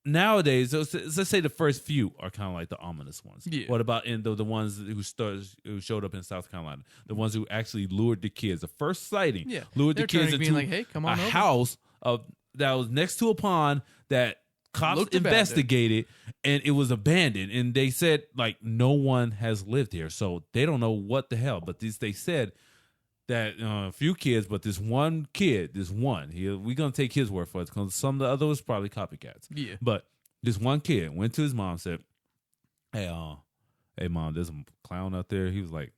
nowadays, let's say the first few are kind of like the ominous ones. Yeah. What about in the ones who showed up in South Carolina? The ones who actually lured the kids. The first sighting lured the kids into like, hey, come on a over. house that was next to a pond that cops Looked investigated, and it was abandoned. And they said, like, no one has lived here, so they don't know what the hell. But they said that a few kids, but this one kid, we're going to take his word for it, because some of the others probably copycats. Yeah. But this one kid went to his mom and said, hey, Mom, there's a clown out there. He was like,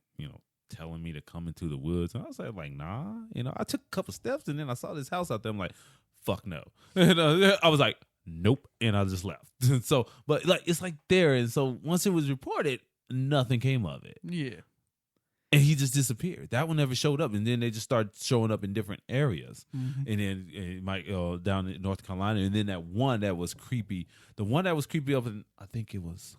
telling me to come into the woods. And I was like, nah. I took a couple steps, and then I saw this house out there. I'm like, fuck no. And I was like, nope, and I just left. So, but like it's like there, and so once it was reported, nothing came of it. Yeah, and he just disappeared. That one never showed up, and then they just started showing up in different areas, and then it might down in North Carolina, and then that one that was creepy, the one that was creepy up in, I think it was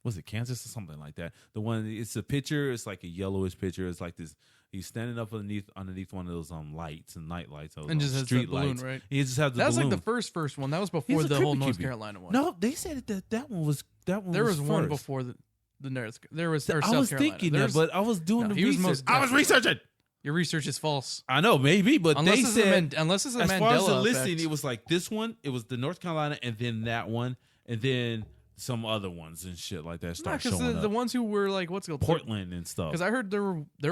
it Kansas or something like that. The one, it's a picture, it's like a yellowish picture. It's like this. He's standing up underneath one of those lights and night lights, and just has street the balloon, lights. right? He just has the that was balloon. like the first one. That was before the whole North Carolina one. No, they said that one was There was first. one before the North. There was. Or I South was Carolina. thinking that, but I was doing the research. I was definitely. researching. Your research is false. I know, maybe, but Unless they said unless it's a as Mandela far as the effect. listing, it was like this one. It was the North Carolina, and then that one, and then some other ones and shit like that start showing up. The ones who were like what's it called, Portland and stuff. Because I heard there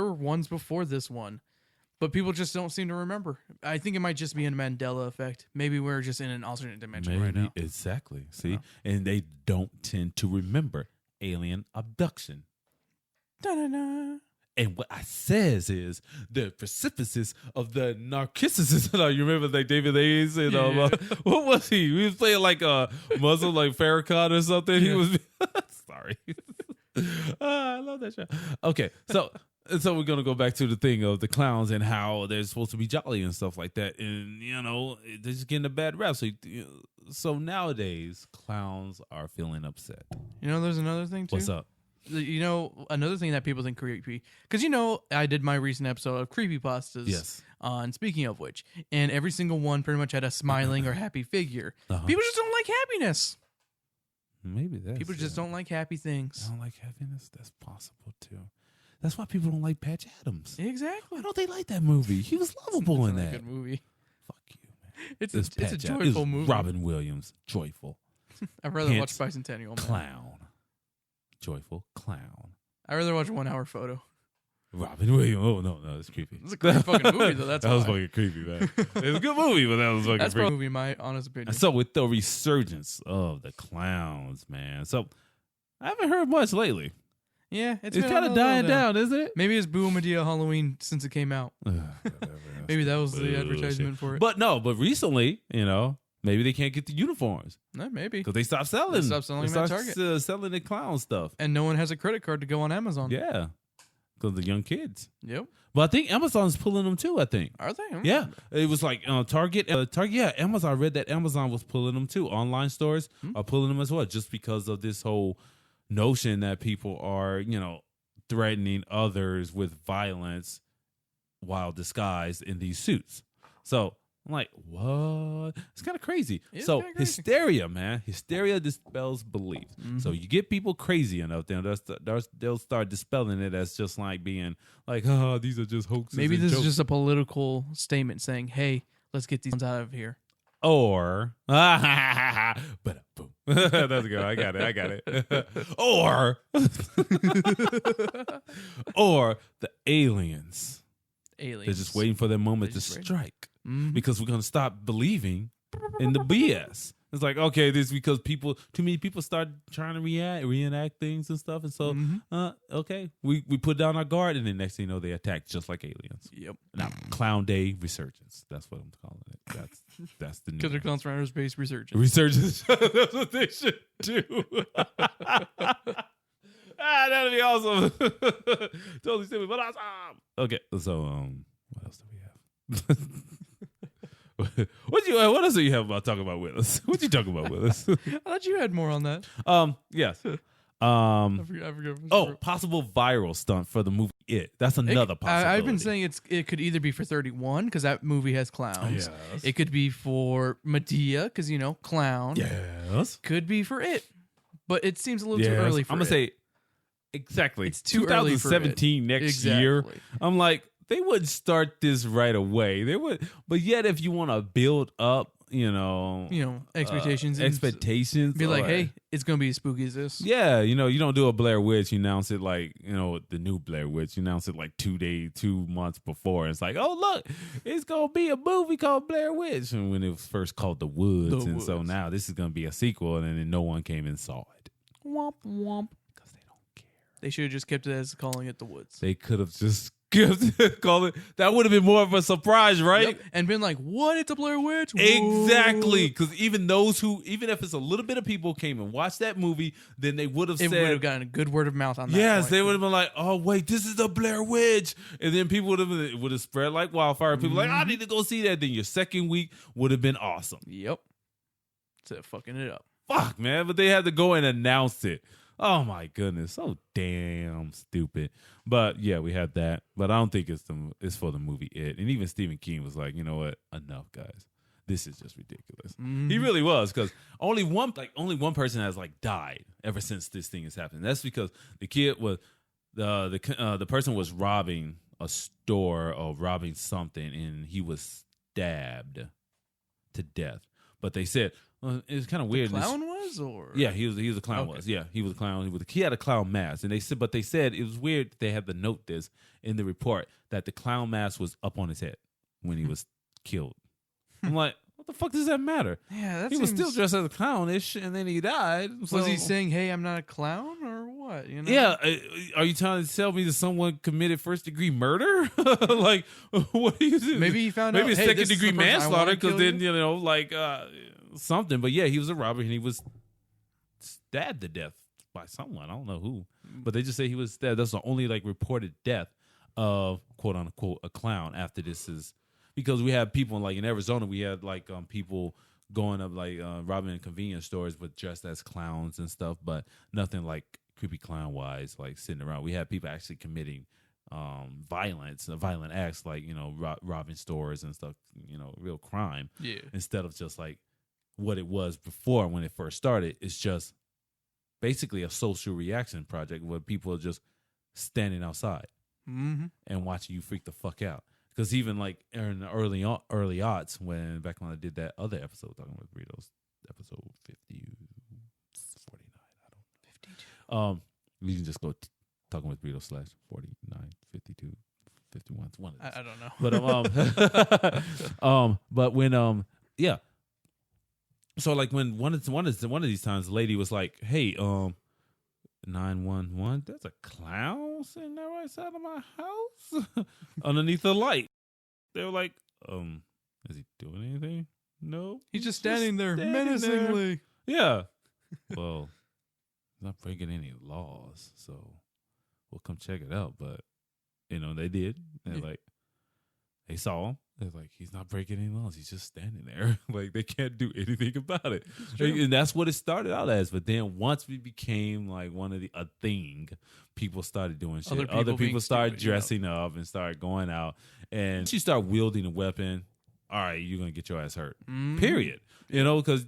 were ones before this one, but people just don't seem to remember. I think it might just be a Mandela effect. Maybe we're just in an alternate dimension right now. Exactly. See, and they don't tend to remember alien abduction. Da-da-da. And what I says is the precipices of the narcissus. You remember like David Hayes and what was he? He was playing like a Muslim, like Farrakhan or something. Yeah. He was sorry. I love that show. Okay, so we're gonna go back to the thing of the clowns and how they're supposed to be jolly and stuff like that, and they're just getting a bad rap. So nowadays, clowns are feeling upset. There's another thing too. What's up? Another thing that people think creepy, because I did my recent episode of creepypastas. Yes. On speaking of which, and every single one pretty much had a smiling or happy figure. People just don't like happiness. Maybe that's people just don't like happy things. I don't like happiness. That's possible too. That's why people don't like Patch Adams. Exactly. Why don't they like that movie? He was lovable in that. Good movie. Fuck you, man. It's a joyful movie. Robin Williams, joyful. I'd rather watch Bicentennial. Clown. Joyful clown. I'd rather watch 1 Hour Photo. Robin Williams. Oh no, it's creepy. It's a great fucking movie though. That was fucking creepy, man. It's a good movie, but that was fucking That's creepy. probably my honest opinion. So with the resurgence of the clowns, man. So I haven't heard much lately. Yeah, it's kind of dying down, isn't it? Maybe it's Boo Medea Halloween since it came out. Maybe that was the advertisement for it. But recently, maybe they can't get the uniforms. No, maybe. Because they stopped selling. They stopped selling them at Target. Selling the clown stuff. And no one has a credit card to go on Amazon. Yeah. Because the young kids. Yep. But I think Amazon's pulling them too, I think. Are they? Yeah. It was like Target. Yeah, Amazon. I read that Amazon was pulling them too. Online stores are pulling them as well, just because of this whole notion that people are, threatening others with violence while disguised in these suits. So I'm like, what? It's kind of crazy. So hysteria, man. Hysteria dispels belief. So you get people crazy enough, then they'll start dispelling it as just like being like, oh, these are just hoaxes. Maybe this jokes. is just a political statement saying, hey, let's get these ones out of here. Or, but boom. That's good. I got it. Or the aliens. They're just waiting for their moment to strike. Because we're going to stop believing in the BS. It's like, okay, this is because too many people start trying to reenact things and stuff. And so, okay, we put down our guard, and then next thing you know, they attack just like aliens. Yep. Now, Clown Day Resurgence. That's what I'm calling it. That's the new Killer Clowns from Outer Space Resurgence. Resurgence. That's what they should do. That'd be awesome. Totally stupid, but awesome. Okay, so what else do we have? What else do you have about talking about with us? What you talking about with us? I thought you had more on that. Yes. I forget. Oh, possible viral stunt for the movie It. That's another possibility. I've been saying it could either be for 31 because that movie has clowns. Yes. It could be for Medea because clown. Yes. Could be for It, but it seems a little too early for I'm gonna It. say exactly. It's too early for 2017 next year. I'm like, they wouldn't start this right away. They would, but yet if you want to build up, expectations. Expectations. Be like, hey, it's gonna be as spooky as this. Yeah, you don't do a Blair Witch. You announce it like, the new Blair Witch. You announce it like 2 months before. It's like, oh look, it's gonna be a movie called Blair Witch, and when it was first called The Woods, so now this is gonna be a sequel, and then no one came and saw it. Womp womp. Because they don't care. They should have just kept it as calling it The Woods. They could have just call it. That would have been more of a surprise, right? Yep. And been like, what? It's a Blair Witch? Exactly. Because even if it's a little bit of people came and watched that movie, then they would have said. It would have gotten a good word of mouth on that. Yes, they would have been like, oh, wait, this is the Blair Witch. And then people would have spread like wildfire. People like, I need to go see that. Then your second week would have been awesome. Yep. So fucking it up. Fuck, man. But they had to go and announce it. Oh my goodness, so damn stupid. But yeah, we had that. But I don't think it's for the movie It. And even Stephen King was like, you know what? Enough, guys. This is just ridiculous. Mm-hmm. He really was, because only one person has like died ever since this thing has happened. That's because the kid was the person was robbing a store or robbing something, and he was stabbed to death. But they said it's kind of weird. The clown was, or yeah, he was a clown. Okay. Yeah, he was a clown. He had a clown mask, and they said it was weird. They had to note this in the report that the clown mask was up on his head when he was killed. I'm like, what the fuck does that matter? Yeah, he was still dressed as a clownish, and then he died. So. Was he saying, "Hey, I'm not a clown," or what? Yeah, are you trying to tell me that someone committed first-degree murder? Like, what do you do? Maybe he found out. Maybe second-degree manslaughter, because then something. But yeah, he was a robber, and he was stabbed to death by someone. I don't know who, but they just say he was stabbed. That's the only reported death of quote unquote a clown after this is, because we have people like in Arizona, we had people going up robbing convenience stores but dressed as clowns and stuff, but nothing like creepy clown wise, like sitting around. We had people actually committing violent acts, like robbing stores and stuff, real crime. Yeah. Instead of just like what it was before when it first started. It's just basically a social reaction project where people are just standing outside and watching you freak the fuck out. Because even like in the early aughts, back when I did that other episode talking with Burritos, episode 49, I don't know. 52. You can just go talking with Burritos /49, 52, 51. It's one of these. I don't know. But when yeah. So like when one of these times, the lady was like, "Hey, 911, there's a clown sitting there right side of my house underneath the light." They were like, is he doing anything? No. He's just standing there menacingly. There. Yeah. Well, he's not breaking any laws, so we'll come check it out. But they did. They're they saw him. They're like, he's not breaking any laws. He's just standing there. Like, they can't do anything about it. And that's what it started out as. But then once we became like a thing, people started doing shit. Other people started dressing up and started going out. And once you start wielding a weapon, all right, you're going to get your ass hurt. Period. Because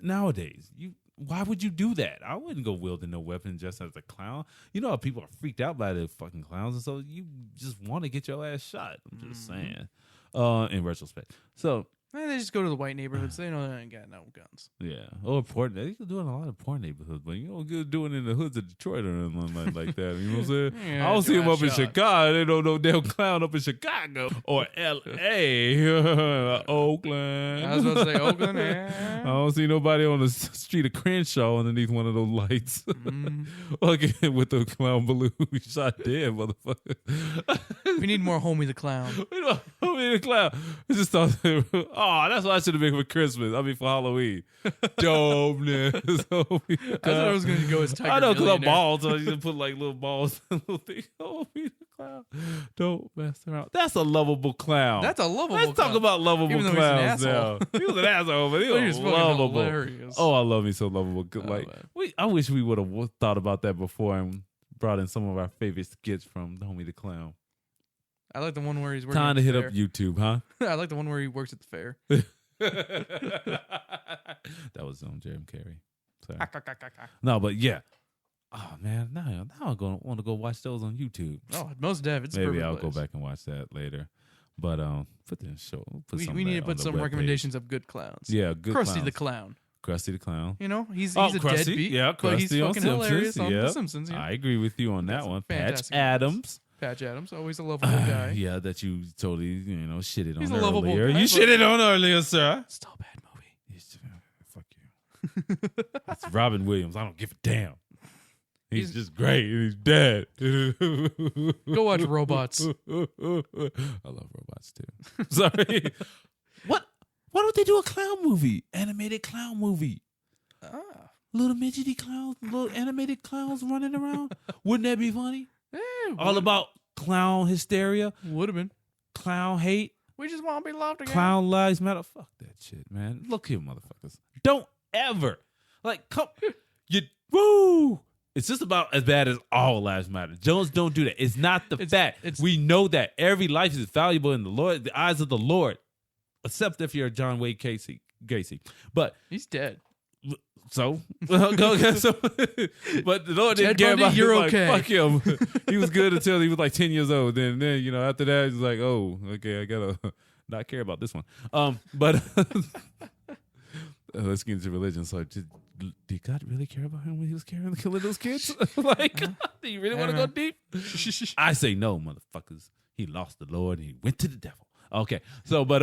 nowadays, why would you do that? I wouldn't go wielding no weapon just as a clown. You know how people are freaked out by the fucking clowns, and so you just want to get your ass shot. I'm just saying. In retrospect. So they just go to the white neighborhoods. They know they ain't got no guns. Yeah. Or poor. They do it in a lot of poor neighborhoods, but doing it in the hoods of Detroit or anything like that. You know what I'm saying? Yeah, I don't see them up in Chicago. They don't know damn clown up in Chicago or L.A. Oakland. I was about to say Oakland. Yeah. I don't see nobody on the street of Crenshaw underneath one of those lights. Again, with the clown balloon shot dead, motherfucker. We need more Homie the Clown. Homie the Clown. I just thought, that's what I should have been for Christmas. For Halloween. Dopeness. I thought I was going to go as Tiger. I know, because I'm bald, so you can put like little balls and little things. Homie the clown. Don't mess around. That's a lovable clown. That's a lovable Let's clown. talk about lovable Even though clowns he's an now. He was an asshole, but he was fucking lovable. hilarious. Oh, I love me so lovable. Man. I wish we would have thought about that before and brought in some of our favorite skits from Homie the Clown. I like the one where he's working Time at to the hit fair. up YouTube, huh? I like the one where he works at the fair. That was Jim Carrey. Sorry. No, but yeah. Oh man, now I'm gonna want to go watch those on YouTube. Oh, most dev. It's Maybe a I'll place. go back and watch that later. But put this show. We need to put some recommendations of good clowns. Yeah, good. Krusty clowns. the Clown. Krusty the Clown. You know, he's a Krusty, deadbeat. yeah, but he's Krusty on fucking Simpsons, hilarious on yeah. The Simpsons. Yeah. I agree with you on that That's one. fantastic Patch Adams. Patch Adams, always a lovable guy. Yeah, that you totally shitted He's on a lovable earlier. guy, You but- shitted on earlier, sir. Still a bad movie. Fuck you. That's Robin Williams. I don't give a damn. He's just great. He's dead. Go watch Robots. I love robots too. Sorry. What? Why don't they do a clown movie? Animated clown movie. Little midgety clowns, little animated clowns running around. Wouldn't that be funny? All about clown hysteria, Would have been. clown hate, We just want to be loved again. clown lives matter. Fuck that shit, man. Look here, motherfuckers. Don't ever come. Woo. It's just about as bad as all lives matter. Jones don't do that. It's not the fact. We know that every life is valuable in the eyes of the Lord, except if you're John Wayne Gacy. But He's dead. so, but the Lord didn't Ted care Bundy, about him. you're Like, okay. fuck him. He was good until he was like 10 years old. Then after that, he's like, oh, okay, I gotta not care about this one. But let's get into religion. So, did God really care about him when he was killing those kids? Like, do you really want to go deep? I say no, motherfuckers. He lost the Lord and he went to the devil. Okay, so but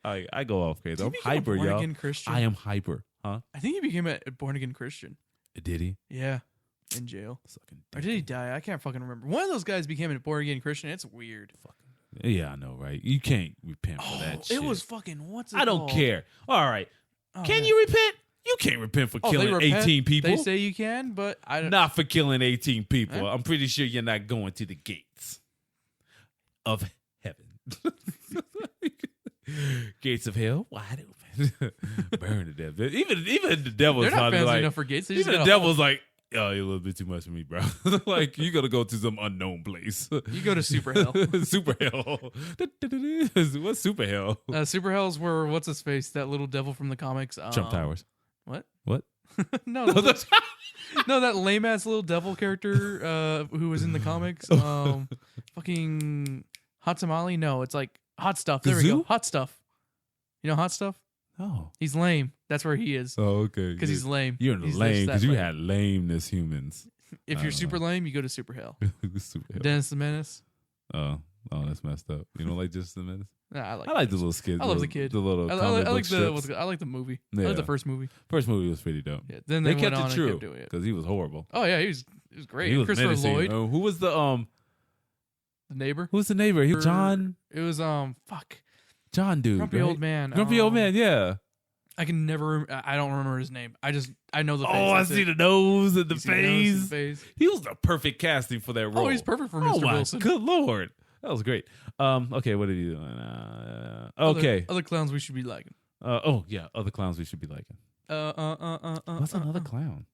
I go off crazy. I'm hyper, y'all. Born-again Christian? I am hyper, huh? I think he became a born-again Christian. Did he? Yeah. In jail. Sucking Or did he die? I can't fucking remember. One of those guys became a born-again Christian. It's weird. Yeah, I know, right? You can't repent for that shit. It was fucking, what's it I don't called? care. All right. Oh, Can man. you repent? You can't repent for Oh, killing they repent. 18 people. They say you can, but I don't. Not for killing 18 people. Huh? I'm pretty sure you're not going to the gates of heaven. Gates of hell wide open. Burn to death. Even the devil's They're not probably fancy like, enough for gates. They just even the got a devil's like, oh, you're a little bit too much for me, bro. Like, you gotta go to some unknown place. You go to Super Hell. Super hell. What's super hell? Super Hell's where, what's his face? That little devil from the comics. Trump Towers. What? What? No, no, that lame ass little devil character who was in the comics. Fucking Hot Tamale? No, it's like Hot Stuff. There we go. Gazoo? Hot Stuff. You know Hot Stuff? Oh. He's lame. That's where he is. Oh, okay. Because he's lame. You're He's lame just because that you lame. had lameness humans. If you're super lame, you go to Super Hell. Super hell. Dennis the Menace. Oh, that's messed up. You don't like just the minutes? Nah, I like the little skits. I love the kid. The little I comic like book the strips. I like the movie. I Yeah. like the first movie. First movie was pretty dope. Yeah. Then They went kept on it and true kept doing it. because he was horrible. Oh yeah, he was great. He was Christopher menacing. Lloyd, Who was the the neighbor. Who's the neighbor? He John It was fuck. John dude. Grumpy right? old man. Grumpy old man. Yeah. I can never. I don't remember his name. I know the face. Oh, I That's see it. the nose and the You see the nose and face. face. He was the perfect casting for that role. Oh, he's perfect for Oh Mr. my Wilson. good lord, that was great. Okay, what did he do? Okay. Other clowns we should be liking. Oh yeah, other clowns we should be liking. What's another clown?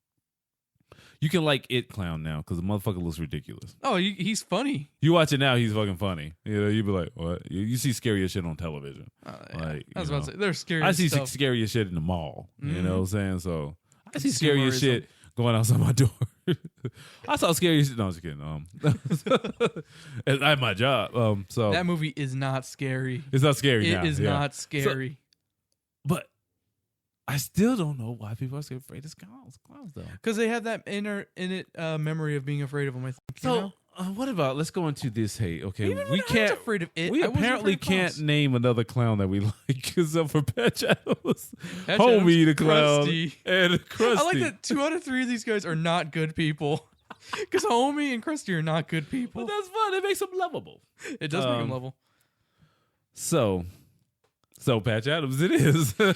You can like It Clown now because the motherfucker looks ridiculous. Oh, he's funny. You watch it now, he's fucking funny. You know, you be like, what? You see scarier shit on television. Yeah. Like, I was you about know. to say they're scary. I see stuff. scarier shit in the mall. You know what I'm saying? So I see Consumerism. scarier shit going outside my door. I saw scarier shit. No, I'm just kidding. At my job. So That movie is not scary. it's not scary It now. is yeah. not scary. But I still don't know why people are so afraid of clowns though. Because they have that innate memory of being afraid of them. I think. So what about? Let's go into this hate. Okay, Even we when I was can't. afraid of it. We I wasn't apparently afraid of can't clowns. name another clown that we like except for Patch Adams, Patch Homie the Adams, clown, Krusty. and Krusty. I like that 2 out of 3 of these guys are not good people. Because Homie and Krusty are not good people. But that's fun. It makes them lovable. It does make them level. So Patch Adams, it is. I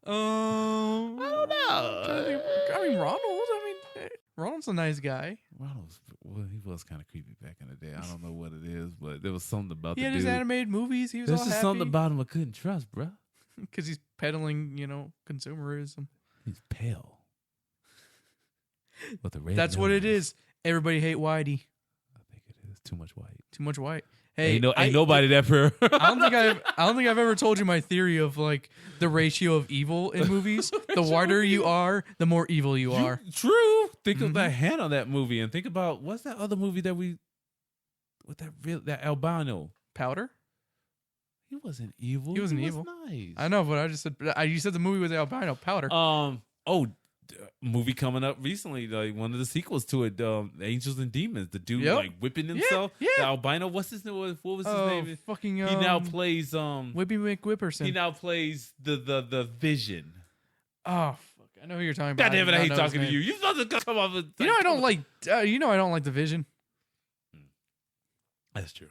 don't know. I mean, Ronald. I mean, Ronald's a nice guy. He was kind of creepy back in the day. I don't know what it is, but there was something about He the had dude. his animated movies. He was There's all just happy. something about him I couldn't trust, bro. Because he's peddling, consumerism. He's pale. With the red That's what it nose. is. Everybody hate Whitey. I think it is too much white. Too much white. Hey, Ain't nobody that pure. I don't think I've ever told you my theory of like the ratio of evil in movies. The whiter you are, the more evil you are. True. Think of that hand on that movie, and think about what's that other movie that with that albino Powder? He wasn't evil. He wasn't was evil. Nice. I know, but I just said you said the movie with the albino Powder. Movie coming up recently, like one of the sequels to it, Angels and Demons. The dude like whipping himself. Yeah. The albino. What's his name? What was his name? Fucking. He now plays Whippy McWhipperson. He now plays the Vision. Oh fuck! I know who you're talking about. God damn it! I hate talking to you. You're supposed to come up with. I don't like. I don't like the Vision. That's true.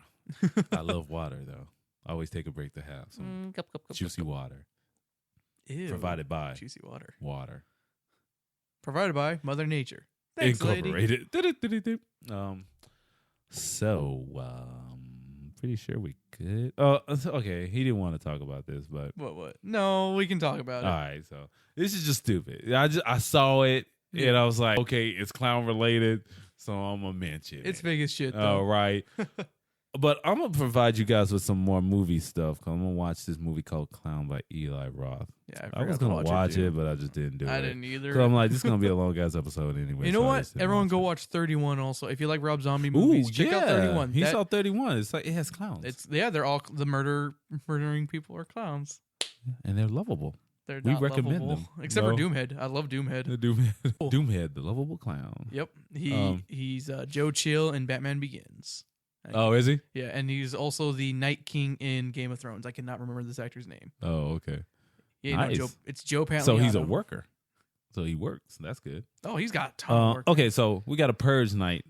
I love water though. I always take a break to have some juicy water. Ew. Provided by Juicy water. Water. Provided by Mother Nature. Thanks, Incorporated. Pretty sure we could. Oh, okay. He didn't want to talk about this, but What? No, we can talk about it. all right. So this is just stupid. I saw it and I was like, okay, it's clown related, so I'm gonna mention It's it. big as shit, though. All right. But I'm gonna provide you guys with some more movie stuff. Cause I'm gonna watch this movie called Clown by Eli Roth. Yeah, I was gonna watch it, but I just didn't do it. I didn't either. So I'm like, this is gonna be a long ass episode anyway. You know so I what? just didn't Everyone watch go it. watch 31 also. If you like Rob Zombie movies, check out 31. He saw 31. It's like it has clowns. They're all the murdering people are clowns. And they're lovable. They're We not recommend lovable. them. Except for No. Doomhead. I love Doomhead. Doomhead, the lovable clown. Yep. He's Joe Chill in Batman Begins. Oh, is he? Yeah, and he's also the Night King in Game of Thrones. I cannot remember this actor's name. Oh, okay. Yeah, Nice. it's Joe Pantoliano. So he's a worker. So he works. That's good. Oh, he's got a ton of work. Okay, so we got a purge night.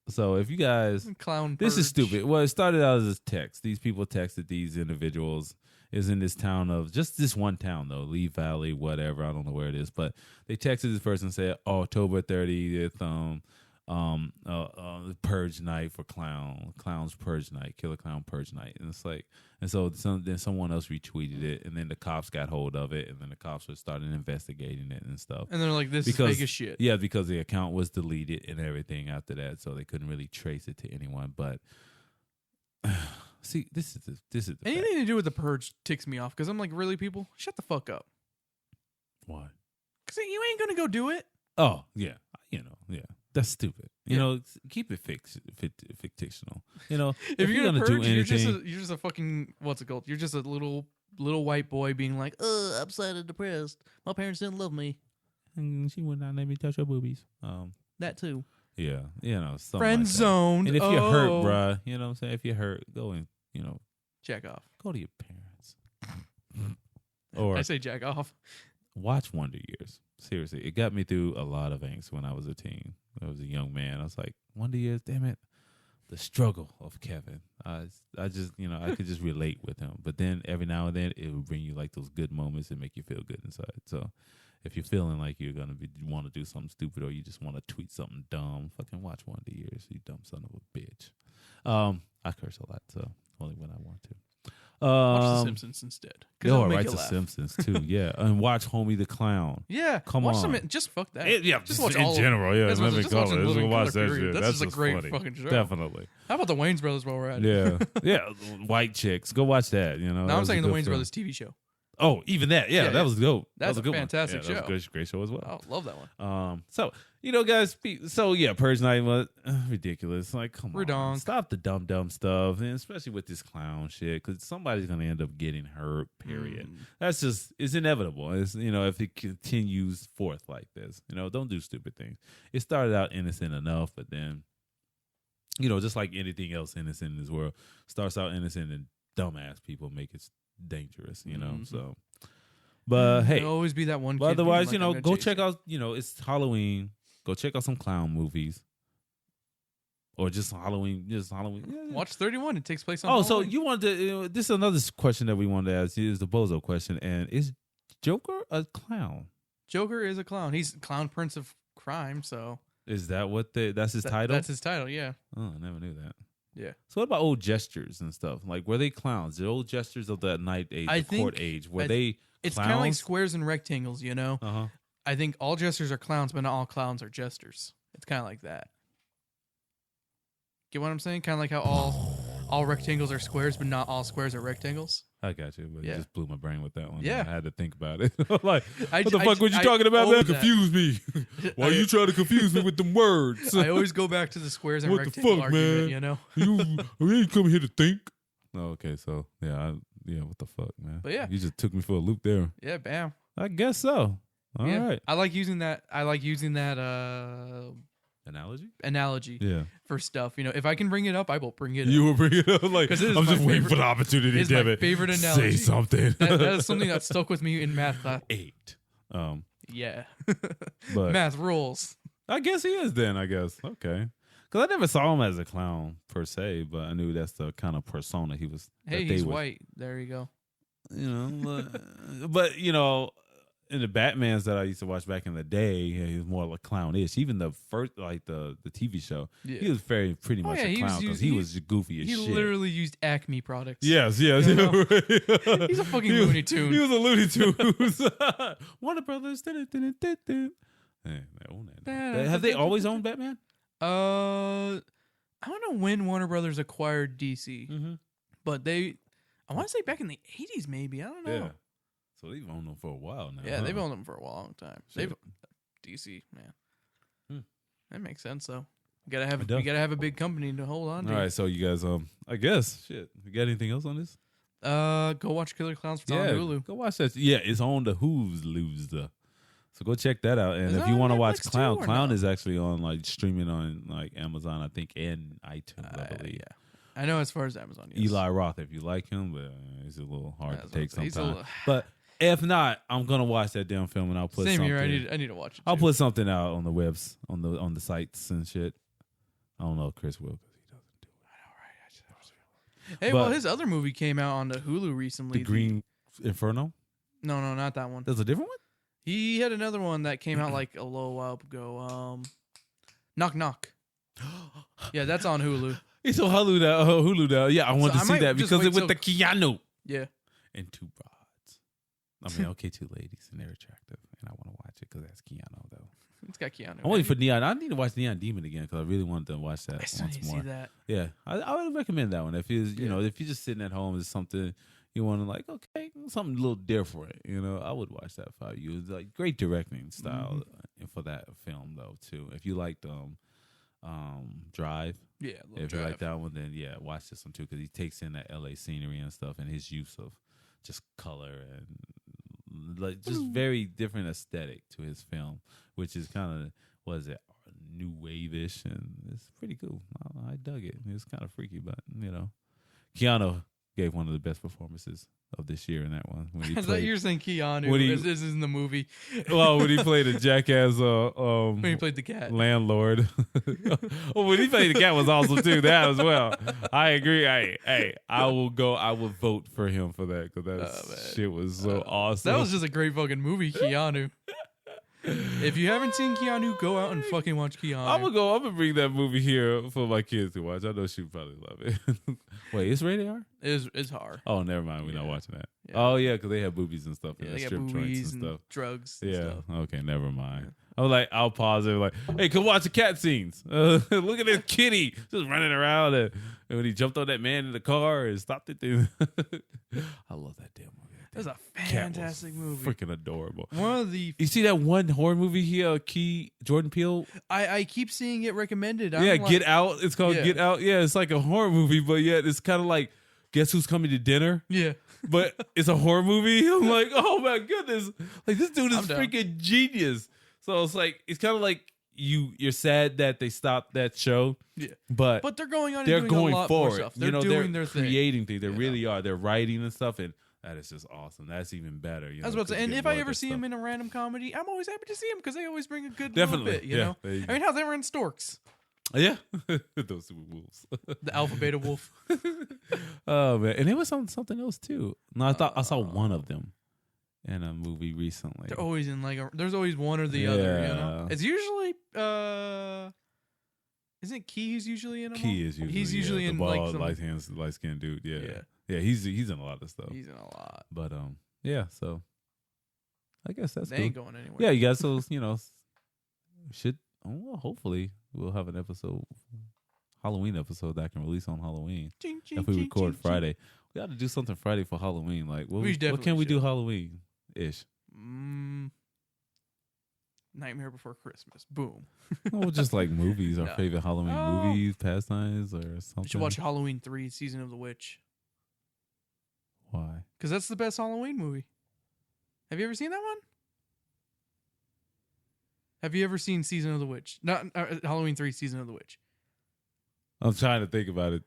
So if you guys, Clown. this is purge. stupid. Well, it started out as a text. These people texted these individuals. Is in this town of just this one town though, Lee Valley, whatever. I don't know where it is, but they texted this person and said October 30th, purge night for clowns purge night, killer clown purge night, and it's like, and so then someone else retweeted it, and then the cops got hold of it, and then the cops started investigating it and stuff. And they're like, "This is fake as shit." Yeah, because the account was deleted and everything after that, so they couldn't really trace it to anyone. But see, this is the Anything to do with the purge ticks me off because I'm like, really, people, shut the fuck up. Why? Because you ain't gonna go do it. Oh yeah, that's stupid. You know, keep it fictional. You know, if you're gonna do purge, anything, you're just a fucking what's it called? You're just a little white boy being like, I'm sad and depressed. My parents didn't love me. She would not let me touch her boobies. That too. Yeah, something Friend like that. zoned. And if you're hurt, bruh, you know what I'm saying? If you're hurt, go and jack off. go to your parents. Or I say jack off. watch Wonder Years. Seriously, it got me through a lot of angst when I was a teen. I was a young man. I was like, Wonder Years, damn it. The struggle of Kevin. I just, I could just relate with him. But then every now and then, it would bring you like those good moments and make you feel good inside. So if you're feeling like you're going to want to do something stupid or you just want to tweet something dumb, fucking watch Wonder Years, you dumb son of a bitch. I curse a lot, so only when I want to. Watch The Simpsons instead. I write The Simpsons too. Yeah, and watch Homie the Clown. Yeah, come watch on. Just fuck that. Just watch in all general. Yeah, just let me watch call it. Living Just watch Color that period. shit. That's That's just a great funny. fucking show. Definitely. How about the Wayans Brothers while we're at it? Yeah, white chicks. Go watch that. No, I'm saying the Wayans Brothers TV show. Oh, even that. Yeah, that was dope. That's was a good fantastic one. Yeah, that was a great show as well. Oh, love that one. So guys. So yeah, Purge Night was ridiculous. Like, come on, stop the dumb stuff, and especially with this clown shit, because somebody's gonna end up getting hurt. Period. That's just it's inevitable. It's if it continues forth like this, don't do stupid things. It started out innocent enough, but then, just like anything else innocent in this world, starts out innocent and dumbass people make it dangerous. So. But hey, there'll always be that one. But otherwise, go check out. It's Halloween. Go check out some clown movies, or just Halloween. Yeah. Watch 31. It takes place on. Oh, Halloween. so you wanted to? This is another question that we wanted to ask. Is the Bozo question? And is Joker a clown? Joker is a clown. He's clown prince of crime. So Is that what that's his title? That's his title, yeah. Oh, I never knew that. Yeah. So what about old gestures and stuff? Like, were they clowns? The old gestures of that night age, court age, were they It's clowns? kind of like squares and rectangles, you know? Uh-huh. I think all jesters are clowns, but not all clowns are jesters. It's kind of like that. Get what I'm saying? Kind of like how all rectangles are squares, but not all squares are rectangles. I got you, but Yeah. you just blew my brain with that one. Yeah. I had to think about it. Like, I- what the I- fuck were you I talking about, man? always- Confuse me. Why you trying to confuse me with them words? I always go back to the squares and What the rectangle fuck, argument, man? you know? you ain't come here to think. Oh, okay, so yeah, what the fuck, man? But yeah. You just took me for a loop there. Yeah, bam. I guess so. All right. Yeah. I like using that Analogy? analogy Yeah. for stuff. You know, if I can bring it up, I will bring it You up. will bring it up like 'Cause it is I'm my just waiting favorite- for the opportunity. It's Damn my it. favorite Say analogy. something. That is something that stuck with me in math class. 8. Yeah. But Math rules. I guess he is then. I guess okay. Because I never saw him as a clown per se, but I knew that's the kind of persona he was. Hey, that he's was, white. There you go. You know, but you know, in the Batmans that I used to watch back in the day, he was more like clownish. Even the first, like the TV show, Yeah. he was pretty much yeah, a he was clown because used- he was goofy as He shit. literally used Acme products. Yes. You Yeah, know? right. He's a fucking He was- Looney Tune. He was a Looney Tunes. Warner Brothers. Hey, they own that. Have they always owned Batman? I don't know when Warner Brothers acquired DC, Mm-hmm. but I want to say back in the 80s, maybe. I don't know. Yeah. So they've owned them for a while now. Yeah, huh? they've owned them for a long time. Shit. They've DC, man. Hmm. That makes sense, though. You gotta It does. have a big company to hold on to. All right, so you guys, I guess, shit. You got anything else on this? Go watch Killer Clowns on Hulu. Go watch that. Yeah, it's on the Hulu's. So go check that out. And Is if it you on want to Netflix watch too, Clown, or Clown no? is actually on like streaming on like Amazon, I think, and iTunes, I believe. Yeah, I know as far as Amazon. Yes. Eli Roth, if you like him, but he's a little hard That's to take what I'm saying. He's a sometimes. little- But if not, I'm gonna watch that damn film and I'll put Same something. here. I need to watch it. I'll too. put something out on the webs, on the sites and shit. I don't know if Chris will because he doesn't do it. Hey, but- well, his other movie came out on the Hulu recently. The Green Inferno. No, not that one. There's a different one. He had another one that came out like a little while ago. Knock Knock. Yeah, that's on Hulu. It's on Hulu now. Yeah, I wanted So to I see might that just because wait it with the Keanu Yeah. and 2 broads. I mean, okay, 2 ladies and they're attractive, and I want to watch it because that's Keanu though. It's got Keanu. I'm waiting for Neon. I need to watch Neon Demon again because I really wanted to watch that I still once need to more. see that. Yeah, I would recommend that one if you Yeah. know if you're just sitting at home, it's something you want to like. Okay, something a little different. You know, I would watch that for you. It's like great directing style for that film though too. If you liked Drive, Yeah, if you like that one, then yeah, watch this one too because he takes in that LA scenery and stuff and his use of just color and like just very different aesthetic to his film, which is kind of new wave-ish, and it's pretty cool. I dug it. It was kind of freaky, but you know, Keanu gave one of the best performances of this year in that one when he I thought played. you were saying Keanu. When he- This is in the movie. Well, when he played a jackass When he played the cat. landlord. Oh, when he played the cat was awesome too. That as well. I agree. I will vote for him for that because that man. shit was so awesome. That was just a great fucking movie, Keanu. If you haven't seen Keanu, go out and fucking watch Keanu. I'm gonna bring that movie here for my kids to watch. I know she'd probably love it. Wait, it's rated R? It's hard. Oh, never mind. We're not Yeah. watching that. Yeah. Oh yeah, because they have boobies and stuff Yeah, in they the got strip joints movies and and stuff. drugs. And Yeah. stuff. Okay. Never mind. I was like, I'll pause it. Like, hey, come watch the cat scenes. Look at this kitty just running around, and when he jumped on that man in the car and stopped it. I love that damn movie. That was a Cat was fantastic movie. Freaking adorable. One of the You see that one horror movie here, Jordan Peele? I keep seeing it recommended. Yeah, Get Out. It's called Yeah. Get Out. Yeah, it's like a horror movie, but yet it's kind of like Guess Who's Coming to Dinner? Yeah. But it's a horror movie. I'm like, oh my goodness. Like this dude is I'm down. freaking genius. So it's like it's kind of like you're sad that they stopped that show. Yeah. But But they're going on they're and doing going a lot more forward. stuff. They're doing they're their thing. creating things. They You really are. They're writing and stuff, and that is just awesome. That's even better. I was about to say, and if I ever see him in a random comedy, I'm always happy to see him because they always bring a good Definitely. little bit, you Yeah, know? there you I mean, how's everyone Storks? yeah, those super wolves. The Alpha Beta Wolf. Oh man, and it was on something else too. No, I thought I saw one of them in a movie recently. They're always in there's always one or the other, you know? Yeah. It's usually, Isn't Key who's usually in them? Key is usually usually in the bald, like light skinned dude. Yeah. He's in a lot of stuff. He's in a lot. But yeah. So I guess that's they cool. ain't going anywhere. Yeah, you guys. So should well, hopefully we'll have an episode, Halloween episode that I can release on Halloween. If we record Friday, we got to do something Friday for Halloween. Like what can we do Halloween ish? Nightmare Before Christmas. Boom. Well, just like movies, our favorite Halloween movies, pastimes, or something. We should watch Halloween 3, Season of the Witch. Why? Because that's the best Halloween movie. Have you ever seen that one? Have you ever seen Season of the Witch? Not Halloween 3, Season of the Witch. I'm trying to think about it.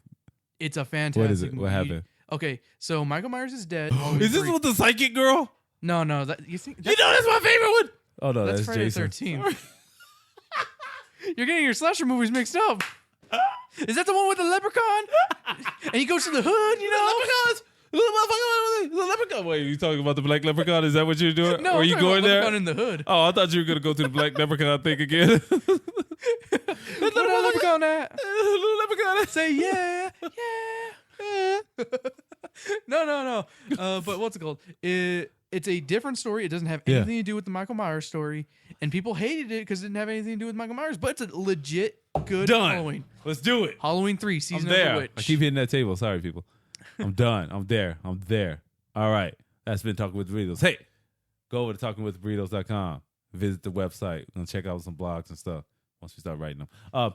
It's a fantastic What is it? movie. What happened? Okay, so Michael Myers is dead. Is this with the psychic girl? No. That you think? That's my favorite one. Oh no, that's Friday Jason. the 13th. You're getting your slasher movies mixed up. Is that the one with the leprechaun? And he goes to the hood, you know? The leprechaun. Wait, you talking about the black leprechaun? Is that what you're doing? No, or are you going there? Leprechaun in the hood. Oh, I thought you were gonna go to the black leprechaun thing again. Where the leprechaun at? Little leprechaun. Say yeah. No. But what's it called? It's a different story. It doesn't have anything to do with the Michael Myers story, and people hated it because it didn't have anything to do with Michael Myers. But it's a legit good Halloween. Let's do it. Halloween 3, Season of the Witch. I keep hitting that table. Sorry, people. I'm done. I'm there. All right. That's been Talking with Burritos. Hey, go over to talkingwithburritos.com. Visit the website. We're gonna check out some blogs and stuff once we start writing them.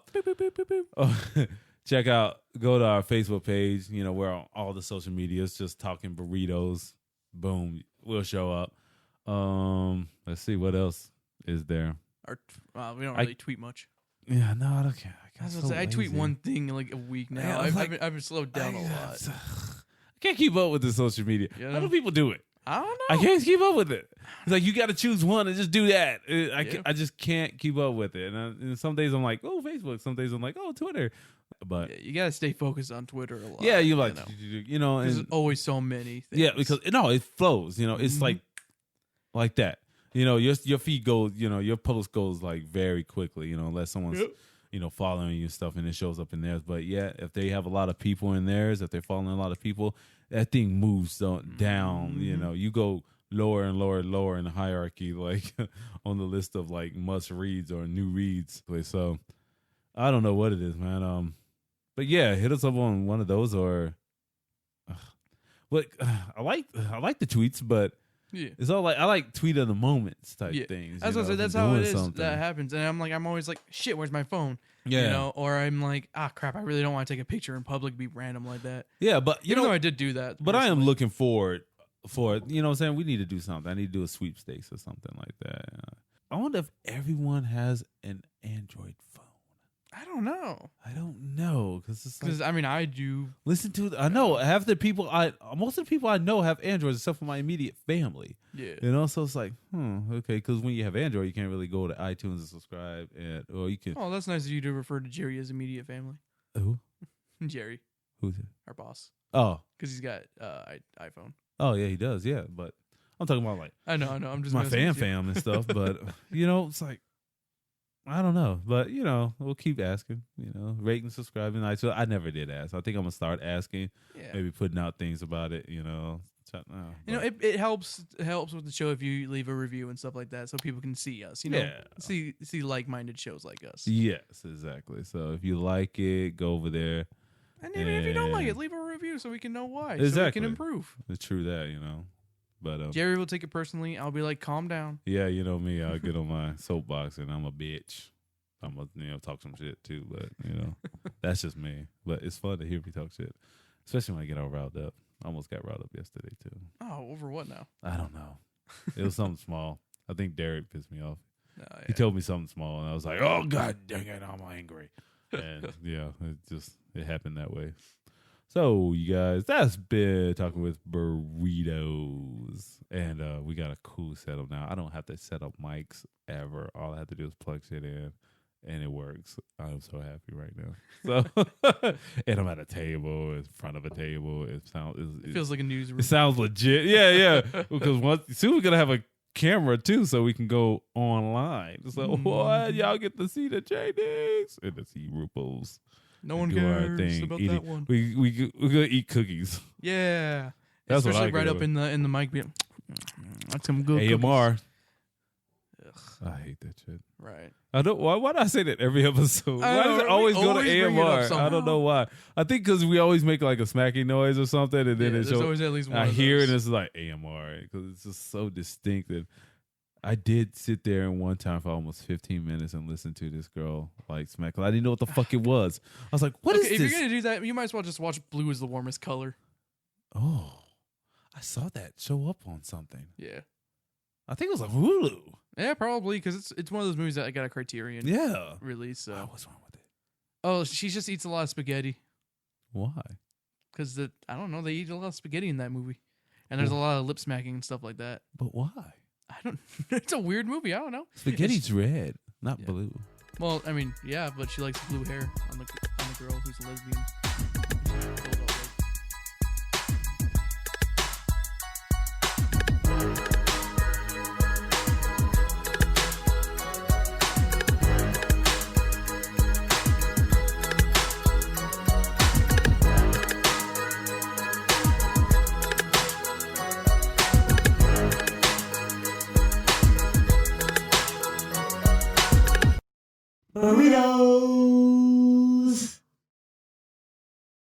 Check out. Go to our Facebook page. We're on all the social medias. Just Talking Burritos. Boom. We'll show up. Let's see what else is there. We don't really tweet much. Yeah, no, I don't care. I tweet one thing like a week now. I've been slowed down a lot. I can't keep up with the social media. Yeah. How do people do it? I don't know. I can't keep up with it. It's like you got to choose one and just do that. I just can't keep up with it. And some days I'm like, oh, Facebook. Some days I'm like, oh, Twitter. But you gotta stay focused on Twitter a lot. Yeah, you like, and there's always so many things. Yeah, because it flows. It's like that. Your feed goes. Your post goes like very quickly. Unless someone's following you and stuff, and it shows up in theirs. But yeah, if they have a lot of people in theirs, if they're following a lot of people, that thing moves down. You go lower and lower in the hierarchy, like on the list of like must reads or new reads. So I don't know what it is, man. But yeah, hit us up on one of those or. I like the tweets, but it's all like I like tweet of the moments type things. That's what I said. That's how it is. That happens, and I'm always like, shit, where's my phone? Yeah, or I'm like, crap, I really don't want to take a picture in public, be random like that. Yeah, but even though I did do that, but recently. I am looking forward for it. You know what I'm saying? We need to do something. I need to do a sweepstakes or something like that. I wonder if everyone has an Android phone. I don't know. Because I do listen to. I know half the people. Most of the people I know have Androids, except for my immediate family. Yeah, so it's like, okay. Because when you have Android, you can't really go to iTunes and subscribe, or you can. Oh, that's nice of you to refer to Jerry as immediate family. Who? Jerry. Who's it? Our boss. Oh, because he's got iPhone. Oh yeah, he does. Yeah, but I'm talking about like I know. I'm just my fam and stuff. But it's like. I don't know, but we'll keep asking. Rate and subscribe and iTunes. I never did ask. I think I'm gonna start asking. Yeah. Maybe putting out things about it. It helps with the show if you leave a review and stuff like that, so people can see us. See like-minded shows like us. Yes, exactly. So if you like it, go over there. And even if you don't like it, leave a review so we can know why. Exactly. So we can improve. It's true that But Jerry will take it personally. I'll be like, calm down. Yeah, you know me. I'll get on my soapbox and I'm a bitch. I'm gonna talk some shit too, but that's just me. But it's fun to hear me talk shit, especially when I get all riled up. I almost got riled up yesterday too. Oh, over what now? I don't know. It was something small. I think Derek pissed me off. Oh, yeah. He told me something small, and I was like, "Oh God, dang it, I'm angry." And it happened that way. So, you guys, that's been Talking with Burritos. And we got a cool setup now. I don't have to set up mics ever. All I have to do is plug shit in, and it works. I'm so happy right now. So, and I'm at a table, in front of a table. It feels like a newsroom. It sounds legit. Yeah. Because soon we're going to have a camera too, so we can go online. So what? Y'all get to see the JDs and to see RuPaul's. No one cares about that one. We gonna eat cookies. Yeah, that's especially what I right up in the mic. That's some good AMR. Cookies. I hate that shit. Right. I don't. Why do I say that every episode? Why does it always go to AMR? I don't know why. I think because we always make like a smacking noise or something, and then it's always at least one. I of hear those. it, and it's like AMR because it's just so distinctive. I did sit there in one time for almost 15 minutes and listen to this girl like smack. I didn't know what the fuck it was. I was like, "What is this?" If you're gonna do that, you might as well just watch Blue is the Warmest Color. Oh, I saw that show up on something. Yeah. I think it was on Hulu. Yeah, probably because it's one of those movies that I got a Criterion. Yeah. Release. So. What's wrong with it? Oh, she just eats a lot of spaghetti. Why? Because I don't know, they eat a lot of spaghetti in that movie, and there's a lot of lip smacking and stuff like that. But why? I don't. It's a weird movie. I don't know. Spaghetti's red, not blue. Well, I mean, yeah, but she likes blue hair on the girl who's a lesbian.